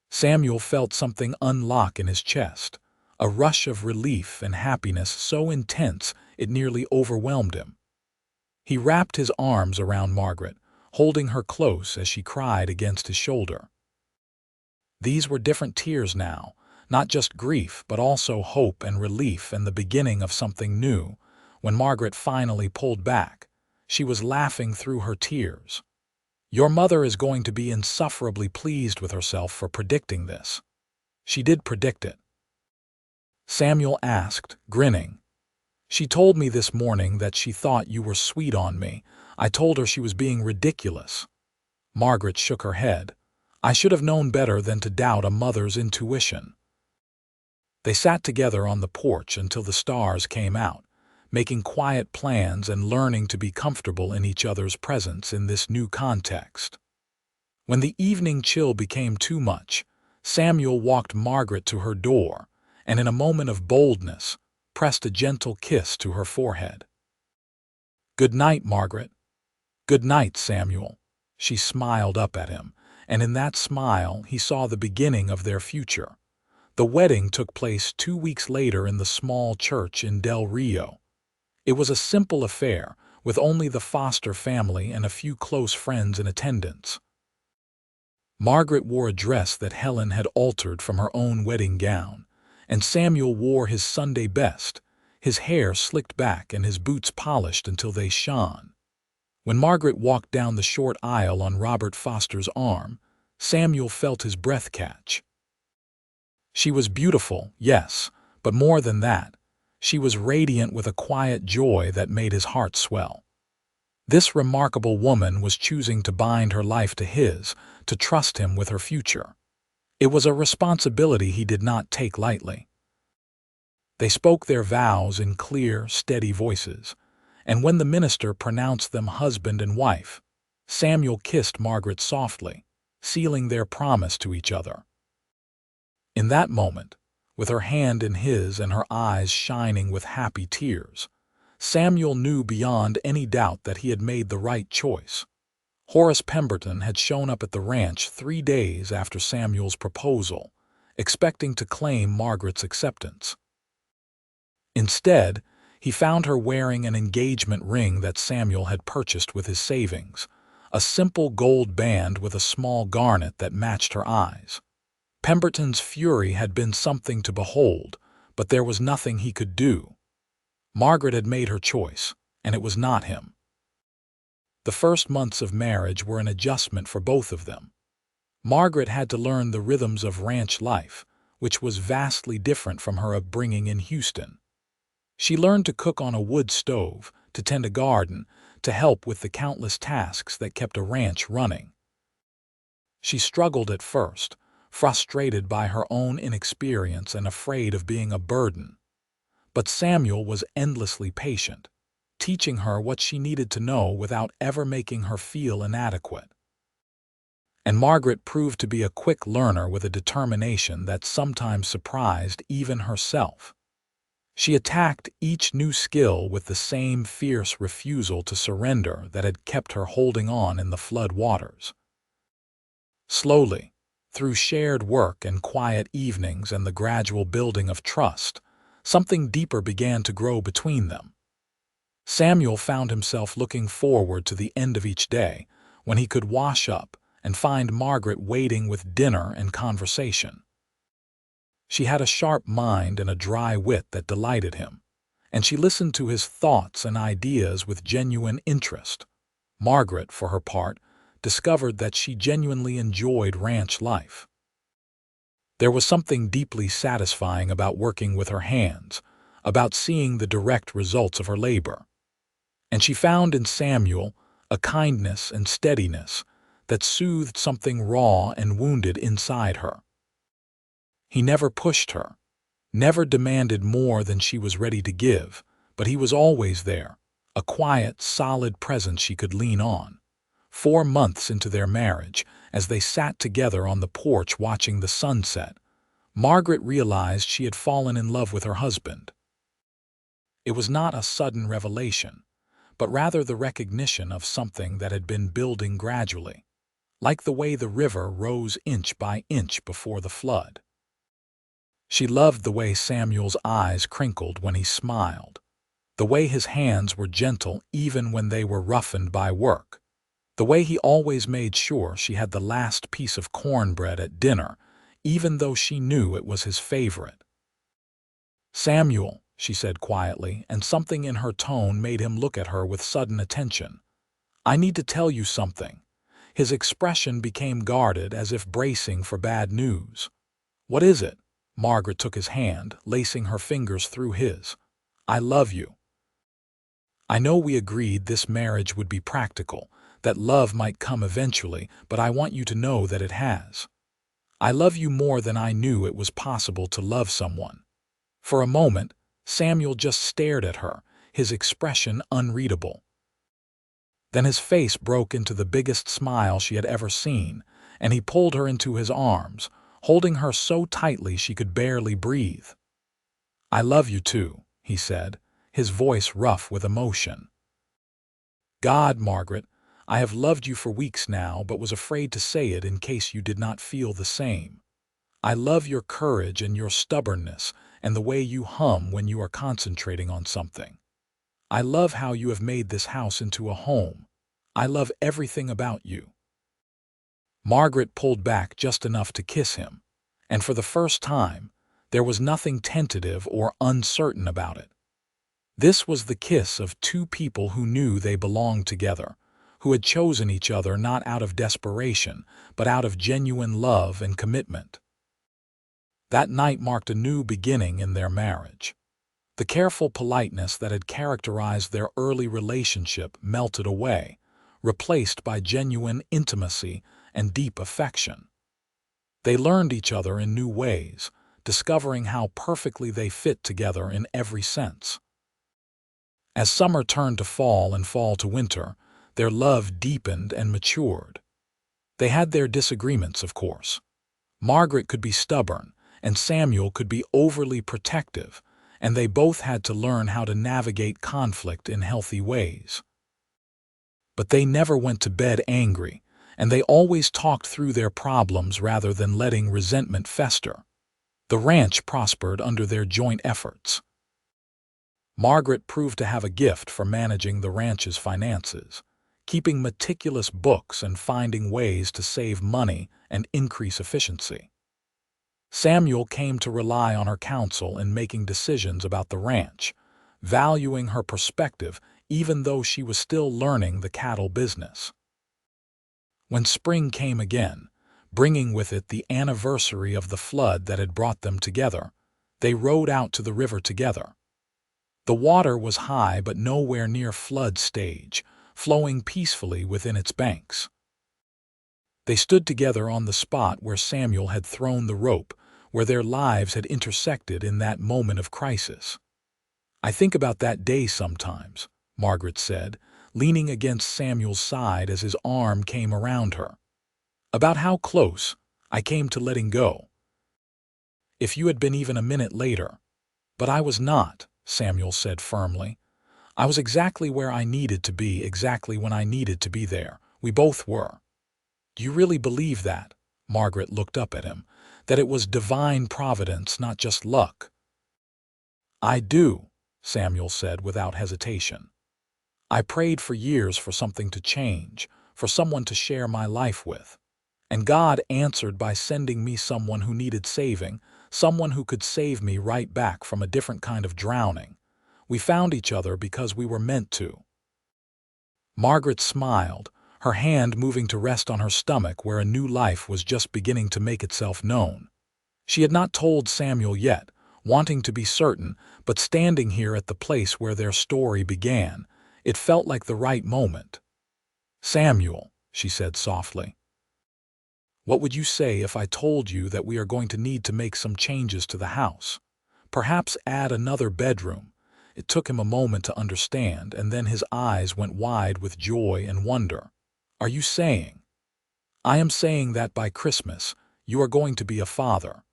Samuel felt something unlock in his chest, a rush of relief and happiness so intense it nearly overwhelmed him. He wrapped his arms around Margaret, holding her close as she cried against his shoulder. These were different tears now, not just grief, but also hope and relief and the beginning of something new. When Margaret finally pulled back, she was laughing through her tears. "Your mother is going to be insufferably pleased with herself for predicting this." "She did predict it?" Samuel asked, grinning. "She told me this morning that she thought you were sweet on me. I told her she was being ridiculous." Margaret shook her head. "I should have known better than to doubt a mother's intuition." They sat together on the porch until the stars came out, making quiet plans and learning to be comfortable in each other's presence in this new context. When the evening chill became too much, Samuel walked Margaret to her door, and in a moment of boldness, pressed a gentle kiss to her forehead. "Good night, Margaret." "Good night, Samuel." She smiled up at him, and in that smile he saw the beginning of their future. The wedding took place 2 weeks later in the small church in Del Rio. It was a simple affair, with only the foster family and a few close friends in attendance. Margaret wore a dress that Helen had altered from her own wedding gown, and Samuel wore his Sunday best, his hair slicked back and his boots polished until they shone. When Margaret walked down the short aisle on Robert Foster's arm, Samuel felt his breath catch. She was beautiful, yes, but more than that, She was radiant with a quiet joy that made his heart swell. This remarkable woman was choosing to bind her life to his, to trust him with her future. It was a responsibility he did not take lightly. They spoke their vows in clear, steady voices, and when the minister pronounced them husband and wife, Samuel kissed Margaret softly, sealing their promise to each other. In that moment, with her hand in his and her eyes shining with happy tears, Samuel knew beyond any doubt that he had made the right choice. Horace Pemberton had shown up at the ranch 3 days after Samuel's proposal, expecting to claim Margaret's acceptance. Instead, he found her wearing an engagement ring that Samuel had purchased with his savings, a simple gold band with a small garnet that matched her eyes. Pemberton's fury had been something to behold, but there was nothing he could do. Margaret had made her choice, and it was not him. The first months of marriage were an adjustment for both of them. Margaret had to learn the rhythms of ranch life, which was vastly different from her upbringing in Houston. She learned to cook on a wood stove, to tend a garden, to help with the countless tasks that kept a ranch running. She struggled at first, frustrated by her own inexperience and afraid of being a burden. But Samuel was endlessly patient, teaching her what she needed to know without ever making her feel inadequate. And Margaret proved to be a quick learner with a determination that sometimes surprised even herself. She attacked each new skill with the same fierce refusal to surrender that had kept her holding on in the flood waters. Slowly, through shared work and quiet evenings and the gradual building of trust, something deeper began to grow between them. Samuel found himself looking forward to the end of each day, when he could wash up and find Margaret waiting with dinner and conversation. She had a sharp mind and a dry wit that delighted him, and she listened to his thoughts and ideas with genuine interest. Margaret, for her part, discovered that she genuinely enjoyed ranch life. There was something deeply satisfying about working with her hands, about seeing the direct results of her labor. And she found in Samuel a kindness and steadiness that soothed something raw and wounded inside her. He never pushed her, never demanded more than she was ready to give, but he was always there, a quiet, solid presence she could lean on. 4 months into their marriage, as they sat together on the porch watching the sunset, Margaret realized she had fallen in love with her husband. It was not a sudden revelation, but rather the recognition of something that had been building gradually, like the way the river rose inch by inch before the flood. She loved the way Samuel's eyes crinkled when he smiled, the way his hands were gentle even when they were roughened by work, the way he always made sure she had the last piece of cornbread at dinner, even though she knew it was his favorite. "Samuel," she said quietly, and something in her tone made him look at her with sudden attention. "I need to tell you something." His expression became guarded, as if bracing for bad news. "What is it?" Margaret took his hand, lacing her fingers through his. "I love you. I know we agreed this marriage would be practical, that love might come eventually, but I want you to know that it has. I love you more than I knew it was possible to love someone." For a moment, Samuel just stared at her, his expression unreadable. Then his face broke into the biggest smile she had ever seen, and he pulled her into his arms, holding her so tightly she could barely breathe. "I love you too," he said, his voice rough with emotion. "God, Margaret, I have loved you for weeks now, but was afraid to say it in case you did not feel the same. I love your courage and your stubbornness and the way you hum when you are concentrating on something. I love how you have made this house into a home. I love everything about you." Margaret pulled back just enough to kiss him, and for the first time, there was nothing tentative or uncertain about it. This was the kiss of two people who knew they belonged together, who had chosen each other not out of desperation, but out of genuine love and commitment. That night marked a new beginning in their marriage. The careful politeness that had characterized their early relationship melted away, replaced by genuine intimacy and deep affection. They learned each other in new ways, discovering how perfectly they fit together in every sense. As summer turned to fall and fall to winter, their love deepened and matured. They had their disagreements, of course. Margaret could be stubborn, and Samuel could be overly protective, and they both had to learn how to navigate conflict in healthy ways. But they never went to bed angry, and they always talked through their problems rather than letting resentment fester. The ranch prospered under their joint efforts. Margaret proved to have a gift for managing the ranch's finances, keeping meticulous books and finding ways to save money and increase efficiency. Samuel came to rely on her counsel in making decisions about the ranch, valuing her perspective even though she was still learning the cattle business. When spring came again, bringing with it the anniversary of the flood that had brought them together, they rowed out to the river together. The water was high but nowhere near flood stage, flowing peacefully within its banks. They stood together on the spot where Samuel had thrown the rope, where their lives had intersected in that moment of crisis. "I think about that day sometimes," Margaret said, leaning against Samuel's side as his arm came around her. "About how close I came to letting go. If you had been even a minute later." "But I was not," Samuel said firmly. "I was exactly where I needed to be, exactly when I needed to be there. We both were." "Do you really believe that?" Margaret looked up at him. "That it was divine providence, not just luck?" "I do," Samuel said without hesitation. "I prayed for years for something to change, for someone to share my life with. And God answered by sending me someone who needed saving, someone who could save me right back from a different kind of drowning. We found each other because we were meant to." Margaret smiled, her hand moving to rest on her stomach where a new life was just beginning to make itself known. She had not told Samuel yet, wanting to be certain, but standing here at the place where their story began, it felt like the right moment. "Samuel," she said softly, "what would you say if I told you that we are going to need to make some changes to the house? Perhaps add another bedroom." It took him a moment to understand, and then his eyes went wide with joy and wonder. "Are you saying?" "I am saying that by Christmas, you are going to be a father."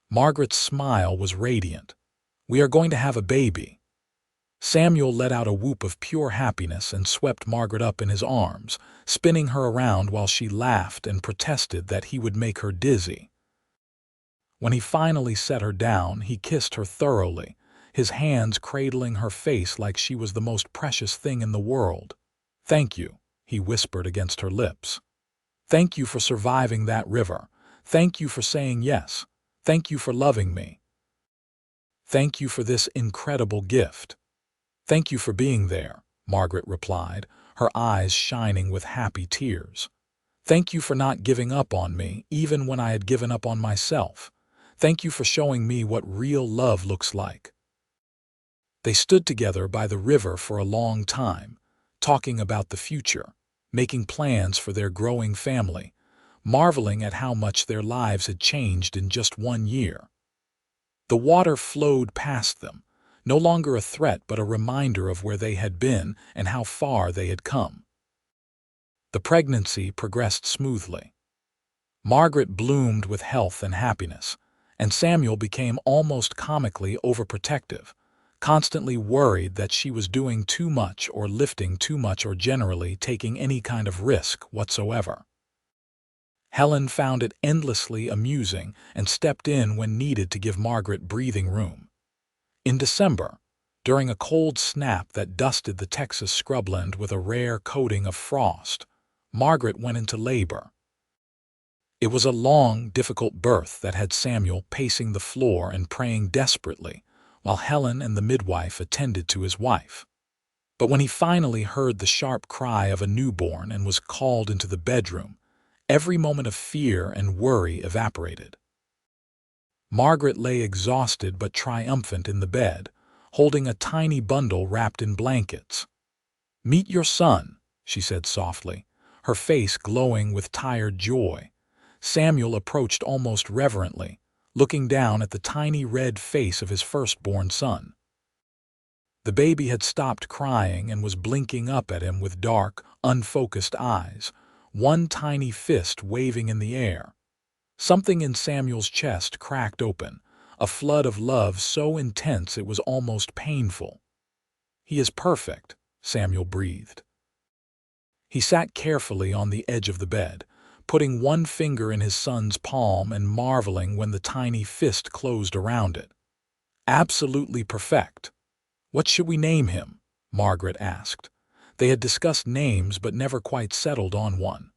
Margaret's smile was radiant. "We are going to have a baby." Samuel let out a whoop of pure happiness and swept Margaret up in his arms, spinning her around while she laughed and protested that he would make her dizzy. When he finally set her down, he kissed her thoroughly, his hands cradling her face like she was the most precious thing in the world. "Thank you," he whispered against her lips. "Thank you for surviving that river. Thank you for saying yes. Thank you for loving me. Thank you for this incredible gift." "Thank you for being there," Margaret replied, her eyes shining with happy tears. "Thank you for not giving up on me, even when I had given up on myself. Thank you for showing me what real love looks like." They stood together by the river for a long time, talking about the future, making plans for their growing family, marveling at how much their lives had changed in just 1 year. The water flowed past them, no longer a threat but a reminder of where they had been and how far they had come. The pregnancy progressed smoothly. Margaret bloomed with health and happiness, and Samuel became almost comically overprotective, constantly worried that she was doing too much or lifting too much or generally taking any kind of risk whatsoever. Helen found it endlessly amusing and stepped in when needed to give Margaret breathing room. In December, during a cold snap that dusted the Texas scrubland with a rare coating of frost, Margaret went into labor. It was a long, difficult birth that had Samuel pacing the floor and praying desperately, while Helen and the midwife attended to his wife. But when he finally heard the sharp cry of a newborn and was called into the bedroom, every moment of fear and worry evaporated. Margaret lay exhausted but triumphant in the bed, holding a tiny bundle wrapped in blankets. "Meet your son," she said softly, her face glowing with tired joy. Samuel approached almost reverently, looking down at the tiny red face of his firstborn son. The baby had stopped crying and was blinking up at him with dark, unfocused eyes, one tiny fist waving in the air. Something in Samuel's chest cracked open, a flood of love so intense it was almost painful. "He is perfect," Samuel breathed. He sat carefully on the edge of the bed, putting one finger in his son's palm and marveling when the tiny fist closed around it. "Absolutely perfect. What should we name him?" Margaret asked. They had discussed names but never quite settled on one.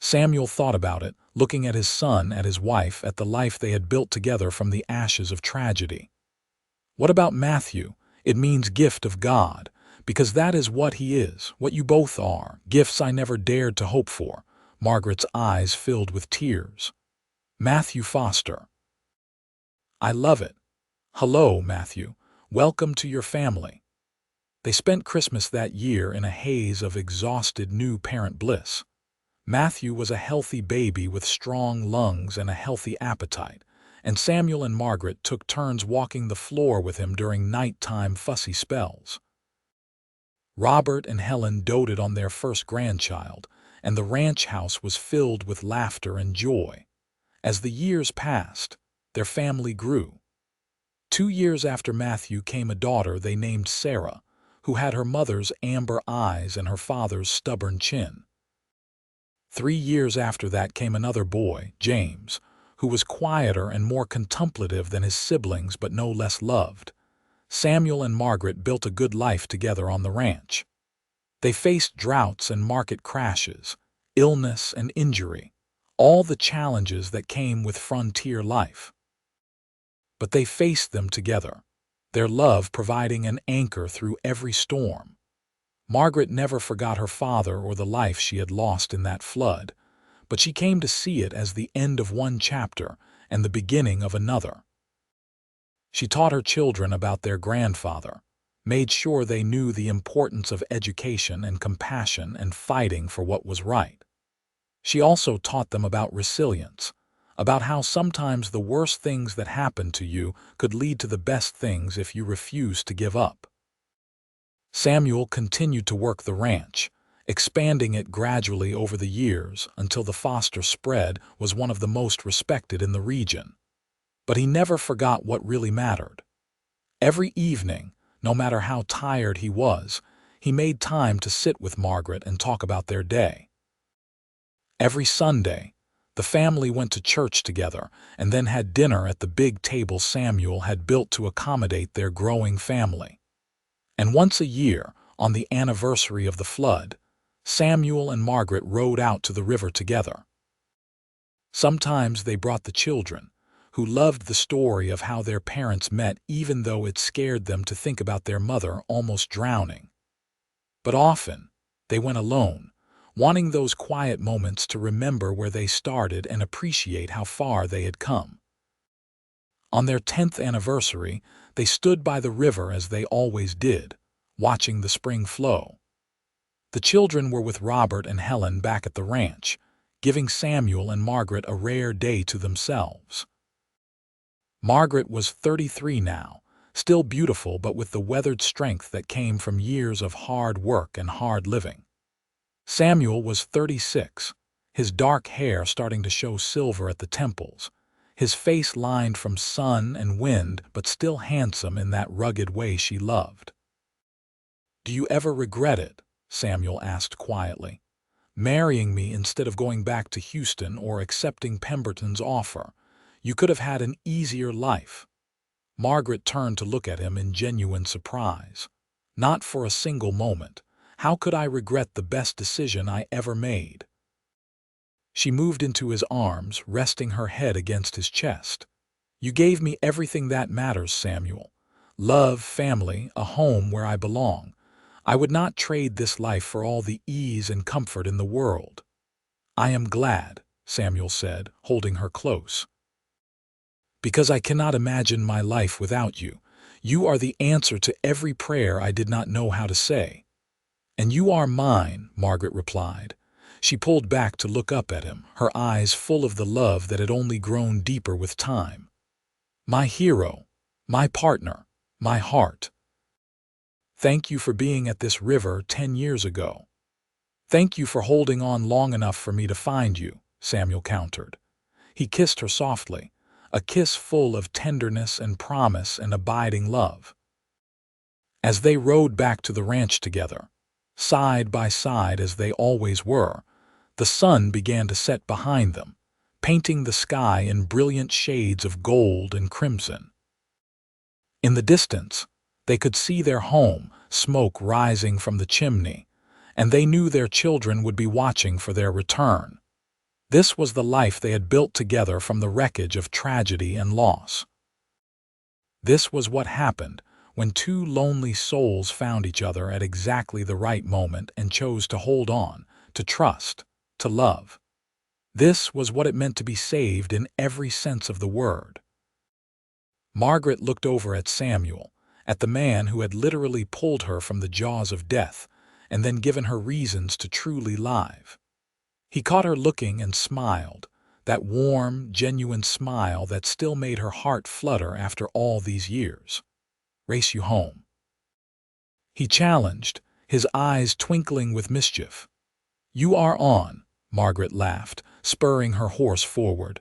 Samuel thought about it, looking at his son, at his wife, at the life they had built together from the ashes of tragedy. "What about Matthew? It means gift of God, because that is what he is, what you both are, gifts I never dared to hope for." Margaret's eyes filled with tears. "Matthew Foster." "I love it. Hello, Matthew. Welcome to your family." They spent Christmas that year in a haze of exhausted new parent bliss. Matthew was a healthy baby with strong lungs and a healthy appetite, and Samuel and Margaret took turns walking the floor with him during nighttime fussy spells. Robert and Helen doted on their first grandchild, and the ranch house was filled with laughter and joy. As the years passed, their family grew. 2 years after Matthew came a daughter they named Sarah, who had her mother's amber eyes and her father's stubborn chin. 3 years after that came another boy, James, who was quieter and more contemplative than his siblings but no less loved. Samuel and Margaret built a good life together on the ranch. They faced droughts and market crashes, illness and injury, all the challenges that came with frontier life. But they faced them together, their love providing an anchor through every storm. Margaret never forgot her father or the life she had lost in that flood, but she came to see it as the end of one chapter and the beginning of another. She taught her children about their grandfather, made sure they knew the importance of education and compassion and fighting for what was right. She also taught them about resilience, about how sometimes the worst things that happen to you could lead to the best things if you refuse to give up. Samuel continued to work the ranch, expanding it gradually over the years until the Foster spread was one of the most respected in the region. But he never forgot what really mattered. Every evening, no matter how tired he was, he made time to sit with Margaret and talk about their day. Every Sunday, the family went to church together and then had dinner at the big table Samuel had built to accommodate their growing family. And once a year, on the anniversary of the flood, Samuel and Margaret rowed out to the river together. Sometimes they brought the children, who loved the story of how their parents met even though it scared them to think about their mother almost drowning. But often, they went alone, wanting those quiet moments to remember where they started and appreciate how far they had come. On their 10th anniversary, they stood by the river as they always did, watching the spring flow. The children were with Robert and Helen back at the ranch, giving Samuel and Margaret a rare day to themselves. Margaret was 33 now, still beautiful but with the weathered strength that came from years of hard work and hard living. Samuel was 36, his dark hair starting to show silver at the temples, his face lined from sun and wind but still handsome in that rugged way she loved. "Do you ever regret it?" Samuel asked quietly. "Marrying me instead of going back to Houston or accepting Pemberton's offer? You could have had an easier life." Margaret turned to look at him in genuine surprise. "Not for a single moment. How could I regret the best decision I ever made?" She moved into his arms, resting her head against his chest. "You gave me everything that matters, Samuel. Love, family, a home where I belong. I would not trade this life for all the ease and comfort in the world." "I am glad," Samuel said, holding her close. Because I cannot imagine my life without you. You are the answer to every prayer I did not know how to say. And you are mine, Margaret replied. She pulled back to look up at him, her eyes full of the love that had only grown deeper with time. My hero, my partner, my heart. Thank you for being at this river 10 years ago. Thank you for holding on long enough for me to find you, Samuel countered. He kissed her softly, a kiss full of tenderness and promise and abiding love. As they rode back to the ranch together, side by side as they always were, the sun began to set behind them, painting the sky in brilliant shades of gold and crimson. In the distance, they could see their home, smoke rising from the chimney, and they knew their children would be watching for their return. This was the life they had built together from the wreckage of tragedy and loss. This was what happened when two lonely souls found each other at exactly the right moment and chose to hold on, to trust, to love. This was what it meant to be saved in every sense of the word. Margaret looked over at Samuel, at the man who had literally pulled her from the jaws of death and then given her reasons to truly live. He caught her looking and smiled, that warm, genuine smile that still made her heart flutter after all these years. Race you home, he challenged, his eyes twinkling with mischief. You are on, Margaret laughed, spurring her horse forward.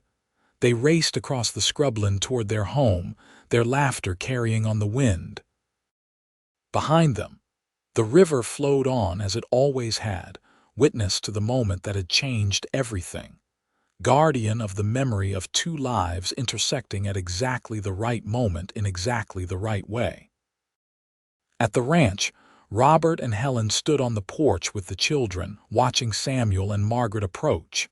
They raced across the scrubland toward their home, their laughter carrying on the wind. Behind them, the river flowed on as it always had, witness to the moment that had changed everything, guardian of the memory of two lives intersecting at exactly the right moment in exactly the right way. At the ranch, Robert and Helen stood on the porch with the children, watching Samuel and Margaret approach.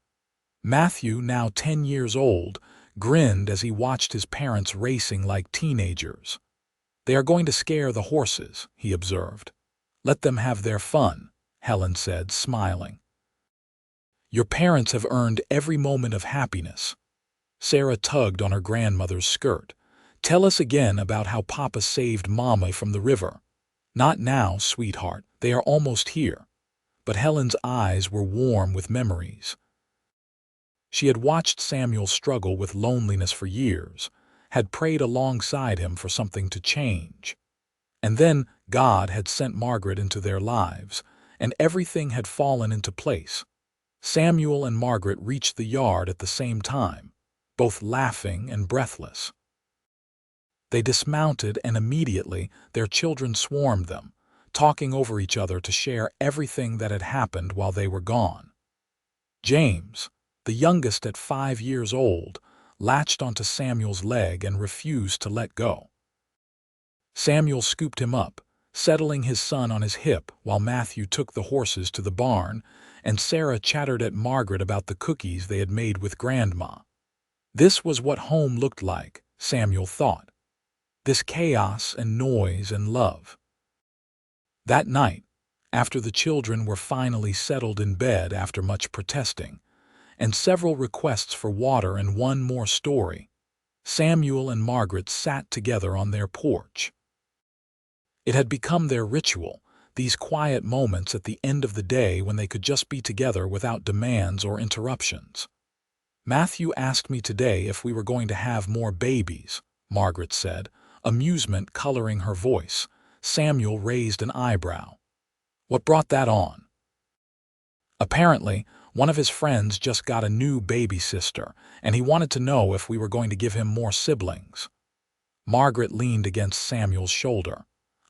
Matthew, now 10 years old, grinned as he watched his parents racing like teenagers. They are going to scare the horses, he observed. Let them have their fun, Helen said, smiling. Your parents have earned every moment of happiness. Sarah tugged on her grandmother's skirt. Tell us again about how Papa saved Mama from the river. Not now, sweetheart, they are almost here. But Helen's eyes were warm with memories. She had watched Samuel struggle with loneliness for years, had prayed alongside him for something to change. And then God had sent Margaret into their lives, and everything had fallen into place. Samuel and Margaret reached the yard at the same time, both laughing and breathless. They dismounted, and immediately their children swarmed them, talking over each other to share everything that had happened while they were gone. James, the youngest at 5 years old, latched onto Samuel's leg and refused to let go. Samuel scooped him up, settling his son on his hip while Matthew took the horses to the barn, and Sarah chattered at Margaret about the cookies they had made with Grandma. This was what home looked like, Samuel thought. This chaos and noise and love. That night, after the children were finally settled in bed after much protesting, and several requests for water and one more story, Samuel and Margaret sat together on their porch. It had become their ritual, these quiet moments at the end of the day when they could just be together without demands or interruptions. Matthew asked me today if we were going to have more babies, Margaret said, amusement coloring her voice. Samuel raised an eyebrow. What brought that on? Apparently, one of his friends just got a new baby sister, and he wanted to know if we were going to give him more siblings. Margaret leaned against Samuel's shoulder.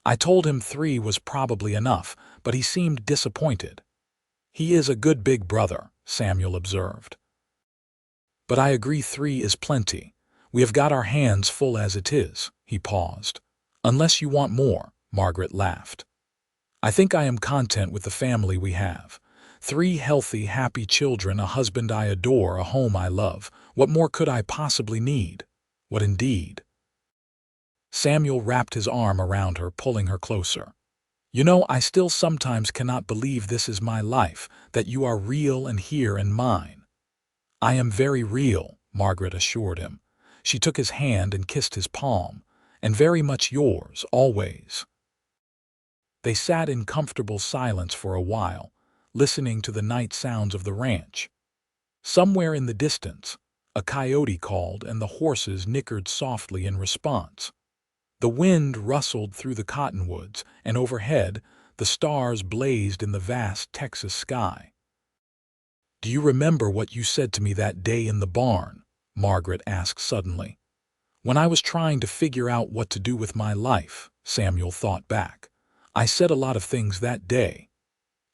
I told him 3 was probably enough, but he seemed disappointed. He is a good big brother, Samuel observed. But I agree 3 is plenty. We have got our hands full as it is, he paused. Unless you want more, Margaret laughed. I think I am content with the family we have. 3 healthy, happy children, a husband I adore, a home I love. What more could I possibly need? What indeed? Samuel wrapped his arm around her, pulling her closer. You know, I still sometimes cannot believe this is my life, that you are real and here and mine. I am very real, Margaret assured him. She took his hand and kissed his palm. "And very much yours, always." They sat in comfortable silence for a while, listening to the night sounds of the ranch. Somewhere in the distance, a coyote called and the horses nickered softly in response. The wind rustled through the cottonwoods, and overhead, the stars blazed in the vast Texas sky. "Do you remember what you said to me that day in the barn?" Margaret asked suddenly. "When I was trying to figure out what to do with my life," Samuel thought back. "I said a lot of things that day.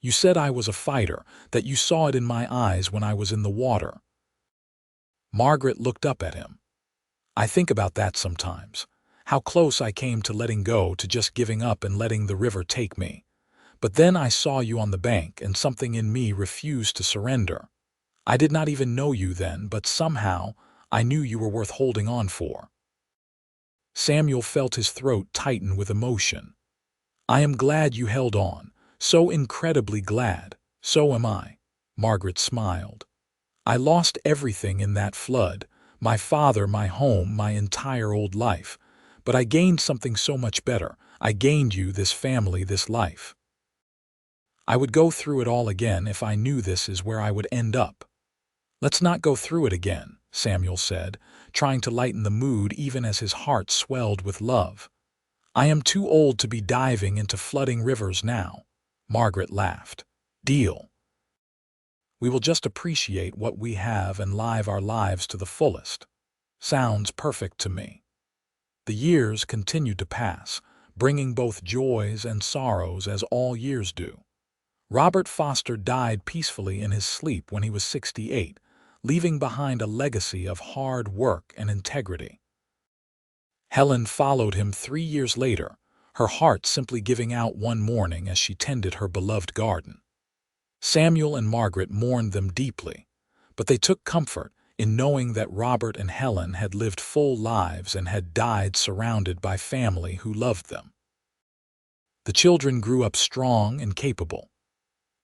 You said I was a fighter, that you saw it in my eyes when I was in the water." Margaret looked up at him. "I think about that sometimes, how close I came to letting go, to just giving up and letting the river take me. But then I saw you on the bank, and something in me refused to surrender. I did not even know you then, but somehow I knew you were worth holding on for." Samuel felt his throat tighten with emotion. "I am glad you held on, so incredibly glad. So am I." Margaret smiled. "I lost everything in that flood, my father, my home, my entire old life. But I gained something so much better. I gained you, this family, this life. I would go through it all again if I knew this is where I would end up." "Let's not go through it again," Samuel said, trying to lighten the mood even as his heart swelled with love. "I am too old to be diving into flooding rivers now." Margaret laughed. "Deal. We will just appreciate what we have and live our lives to the fullest." "Sounds perfect to me." The years continued to pass, bringing both joys and sorrows as all years do. Robert Foster died peacefully in his sleep when he was 68, leaving behind a legacy of hard work and integrity. Helen followed him 3 years later, her heart simply giving out one morning as she tended her beloved garden. Samuel and Margaret mourned them deeply, but they took comfort in knowing that Robert and Helen had lived full lives and had died surrounded by family who loved them. The children grew up strong and capable.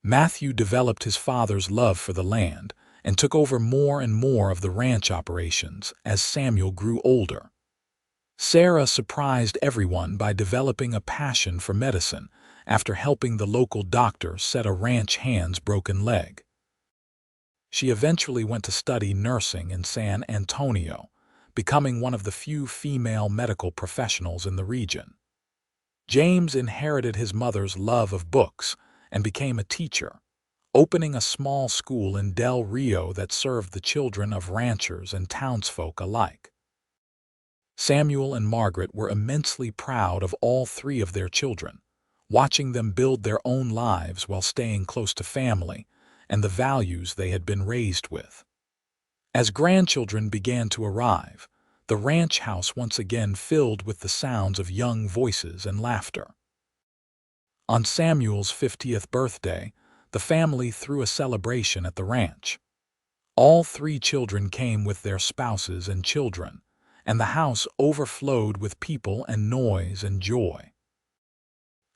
Matthew developed his father's love for the land and took over more and more of the ranch operations as Samuel grew older. Sarah surprised everyone by developing a passion for medicine after helping the local doctor set a ranch hand's broken leg. She eventually went to study nursing in San Antonio, becoming one of the few female medical professionals in the region. James inherited his mother's love of books and became a teacher, opening a small school in Del Rio that served the children of ranchers and townsfolk alike. Samuel and Margaret were immensely proud of all three of their children, watching them build their own lives while staying close to family and the values they had been raised with. As grandchildren began to arrive, the ranch house once again filled with the sounds of young voices and laughter. On Samuel's 50th birthday, the family threw a celebration at the ranch. All three children came with their spouses and children, and the house overflowed with people and noise and joy.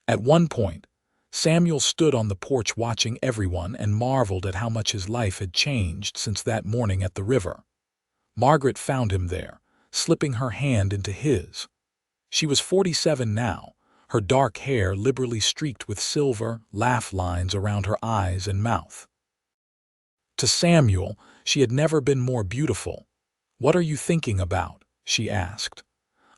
At one point, Samuel stood on the porch watching everyone and marveled at how much his life had changed since that morning at the river. Margaret found him there, slipping her hand into his. She was 47 now, her dark hair liberally streaked with silver, laugh lines around her eyes and mouth. To Samuel, she had never been more beautiful. "What are you thinking about?" she asked.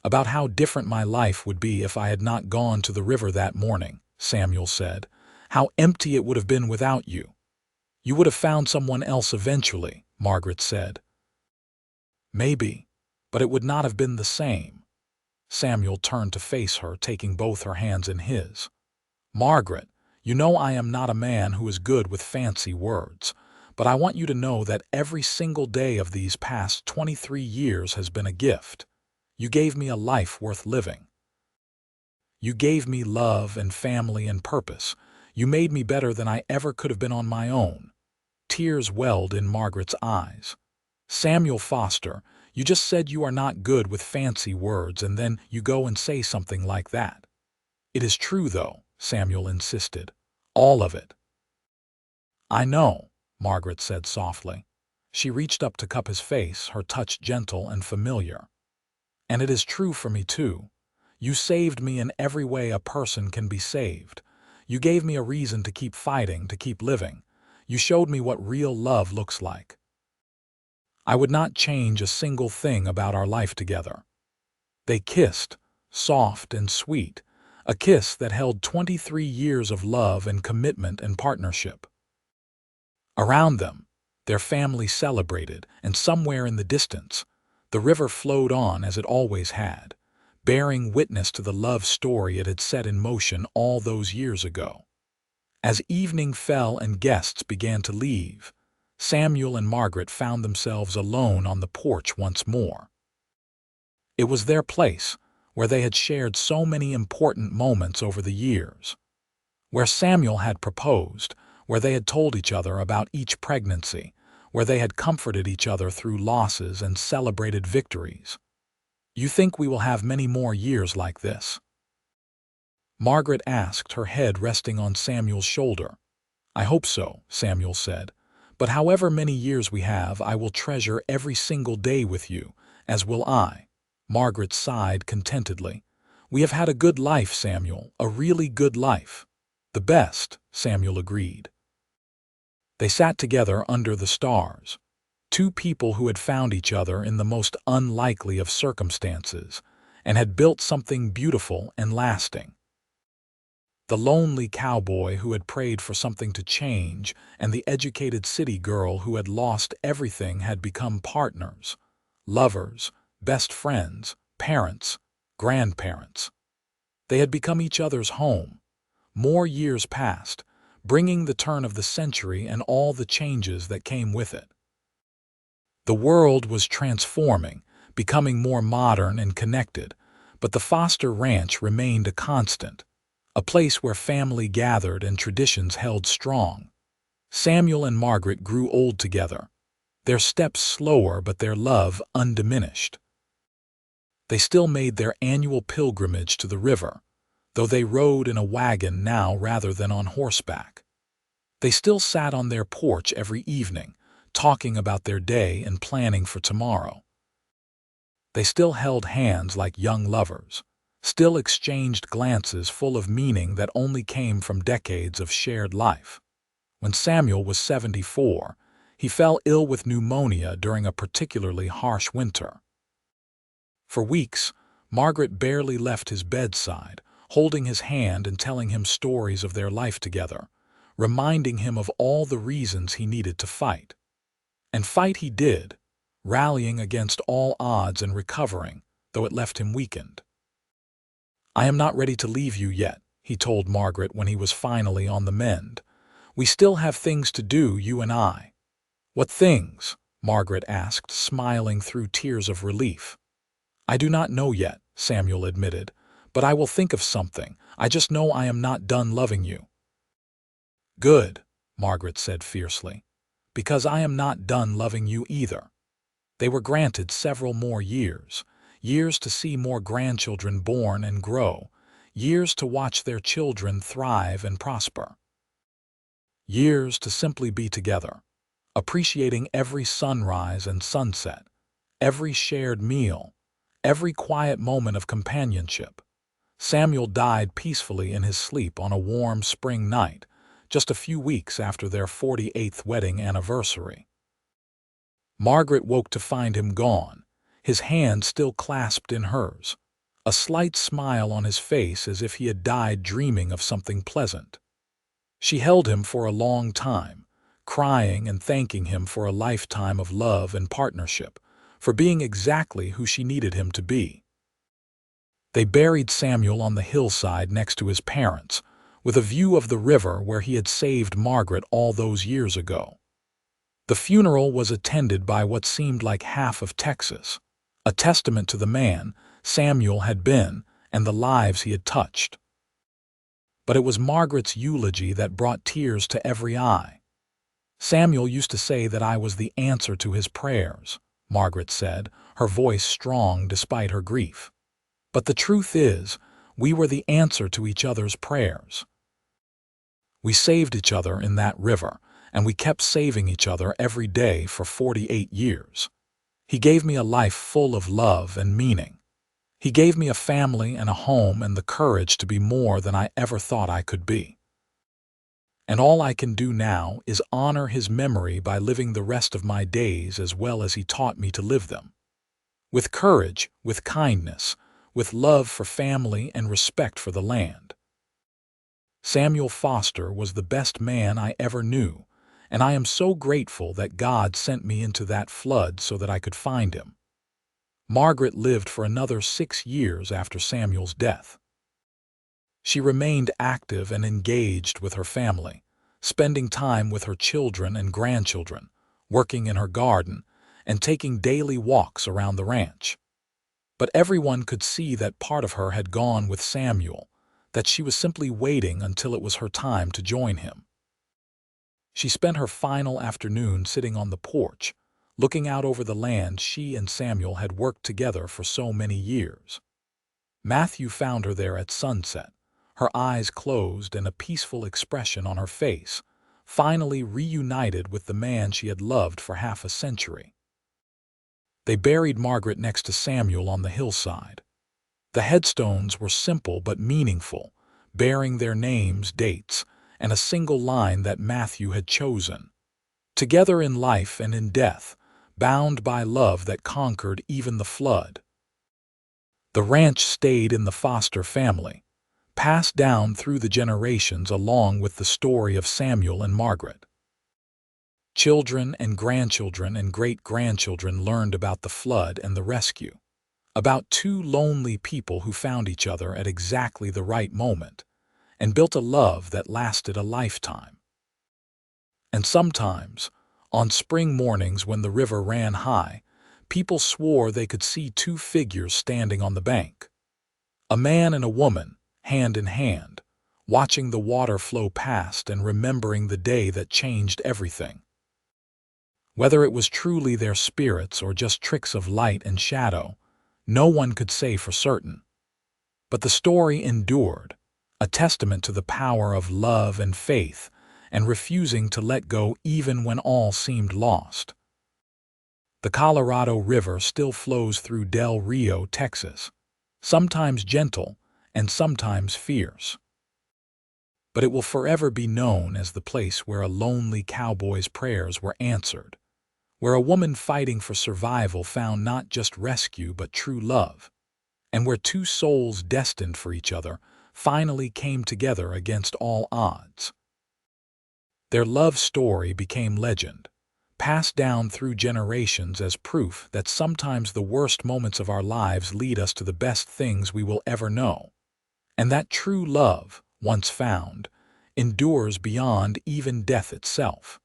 "About how different my life would be if I had not gone to the river that morning," Samuel said. "How empty it would have been without you." "You would have found someone else eventually," Margaret said. "Maybe, but it would not have been the same." Samuel turned to face her, taking both her hands in his. "Margaret, you know I am not a man who is good with fancy words, but I want you to know that every single day of these past 23 years has been a gift. You gave me a life worth living. You gave me love and family and purpose. You made me better than I ever could have been on my own." Tears welled in Margaret's eyes. "Samuel Foster, you just said you are not good with fancy words, and then you go and say something like that." "It is true, though," Samuel insisted. "All of it." "I know," Margaret said softly. She reached up to cup his face, her touch gentle and familiar. "And it is true for me, too. You saved me in every way a person can be saved. You gave me a reason to keep fighting, to keep living. You showed me what real love looks like. I would not change a single thing about our life together." They kissed, soft and sweet, a kiss that held 23 years of love and commitment and partnership. Around them, their family celebrated, and somewhere in the distance, the river flowed on as it always had, bearing witness to the love story it had set in motion all those years ago. As evening fell and guests began to leave, Samuel and Margaret found themselves alone on the porch once more. It was their place, where they had shared so many important moments over the years, where Samuel had proposed, where they had told each other about each pregnancy, where they had comforted each other through losses and celebrated victories. "You think we will have many more years like this?" Margaret asked, her head resting on Samuel's shoulder. "I hope so," Samuel said. "But however many years we have, I will treasure every single day with you, as will I." Margaret sighed contentedly. "We have had a good life, Samuel, a really good life." "The best," Samuel agreed. They sat together under the stars, two people who had found each other in the most unlikely of circumstances and had built something beautiful and lasting. The lonely cowboy who had prayed for something to change and the educated city girl who had lost everything had become partners, lovers, best friends, parents, grandparents. They had become each other's home. More years passed, bringing the turn of the century and all the changes that came with it. The world was transforming, becoming more modern and connected, but the Foster Ranch remained a constant, a place where family gathered and traditions held strong. Samuel and Margaret grew old together, their steps slower but their love undiminished. They still made their annual pilgrimage to the river, though they rode in a wagon now rather than on horseback. They still sat on their porch every evening, talking about their day and planning for tomorrow. They still held hands like young lovers, still exchanged glances full of meaning that only came from decades of shared life. When Samuel was 74, he fell ill with pneumonia during a particularly harsh winter. For weeks, Margaret barely left his bedside, holding his hand and telling him stories of their life together, reminding him of all the reasons he needed to fight. And fight he did, rallying against all odds and recovering, though it left him weakened. "I am not ready to leave you yet," he told Margaret when he was finally on the mend. "We still have things to do, you and I." "What things?" Margaret asked, smiling through tears of relief. "I do not know yet," Samuel admitted, "but I will think of something. I just know I am not done loving you." "Good," Margaret said fiercely, "because I am not done loving you either." They were granted several more years, years to see more grandchildren born and grow, years to watch their children thrive and prosper. Years to simply be together, appreciating every sunrise and sunset, every shared meal, every quiet moment of companionship. Samuel died peacefully in his sleep on a warm spring night, just a few weeks after their 48th wedding anniversary. Margaret woke to find him gone, his hand still clasped in hers, a slight smile on his face as if he had died dreaming of something pleasant. She held him for a long time, crying and thanking him for a lifetime of love and partnership, for being exactly who she needed him to be. They buried Samuel on the hillside next to his parents, with a view of the river where he had saved Margaret all those years ago. The funeral was attended by what seemed like half of Texas, a testament to the man Samuel had been and the lives he had touched. But it was Margaret's eulogy that brought tears to every eye. "Samuel used to say that I was the answer to his prayers," Margaret said, her voice strong despite her grief. "But the truth is, we were the answer to each other's prayers. We saved each other in that river, and we kept saving each other every day for 48 years. He gave me a life full of love and meaning. He gave me a family and a home and the courage to be more than I ever thought I could be. And all I can do now is honor his memory by living the rest of my days as well as he taught me to live them. With courage, with kindness, with love for family and respect for the land. Samuel Foster was the best man I ever knew, and I am so grateful that God sent me into that flood so that I could find him. Margaret lived for another 6 years after Samuel's death. She remained active and engaged with her family, spending time with her children and grandchildren, working in her garden, and taking daily walks around the ranch. But everyone could see that part of her had gone with Samuel, that she was simply waiting until it was her time to join him. She spent her final afternoon sitting on the porch, looking out over the land she and Samuel had worked together for so many years. Matthew found her there at sunset, her eyes closed and a peaceful expression on her face, finally reunited with the man she had loved for half a century. They buried Margaret next to Samuel on the hillside. The headstones were simple but meaningful, bearing their names, dates, and a single line that Matthew had chosen. Together in life and in death, bound by love that conquered even the flood. The ranch stayed in the Foster family, passed down through the generations along with the story of Samuel and Margaret. Children and grandchildren and great-grandchildren learned about the flood and the rescue, about two lonely people who found each other at exactly the right moment and built a love that lasted a lifetime. And sometimes, on spring mornings when the river ran high, people swore they could see two figures standing on the bank. A man and a woman, hand in hand, watching the water flow past and remembering the day that changed everything. Whether it was truly their spirits or just tricks of light and shadow, no one could say for certain. But the story endured, a testament to the power of love and faith, and refusing to let go even when all seemed lost. The Colorado River still flows through Del Rio, Texas, sometimes gentle and sometimes fierce. But it will forever be known as the place where a lonely cowboy's prayers were answered, where a woman fighting for survival found not just rescue but true love, and where two souls destined for each other finally came together against all odds. Their love story became legend, passed down through generations as proof that sometimes the worst moments of our lives lead us to the best things we will ever know, and that true love, once found, endures beyond even death itself.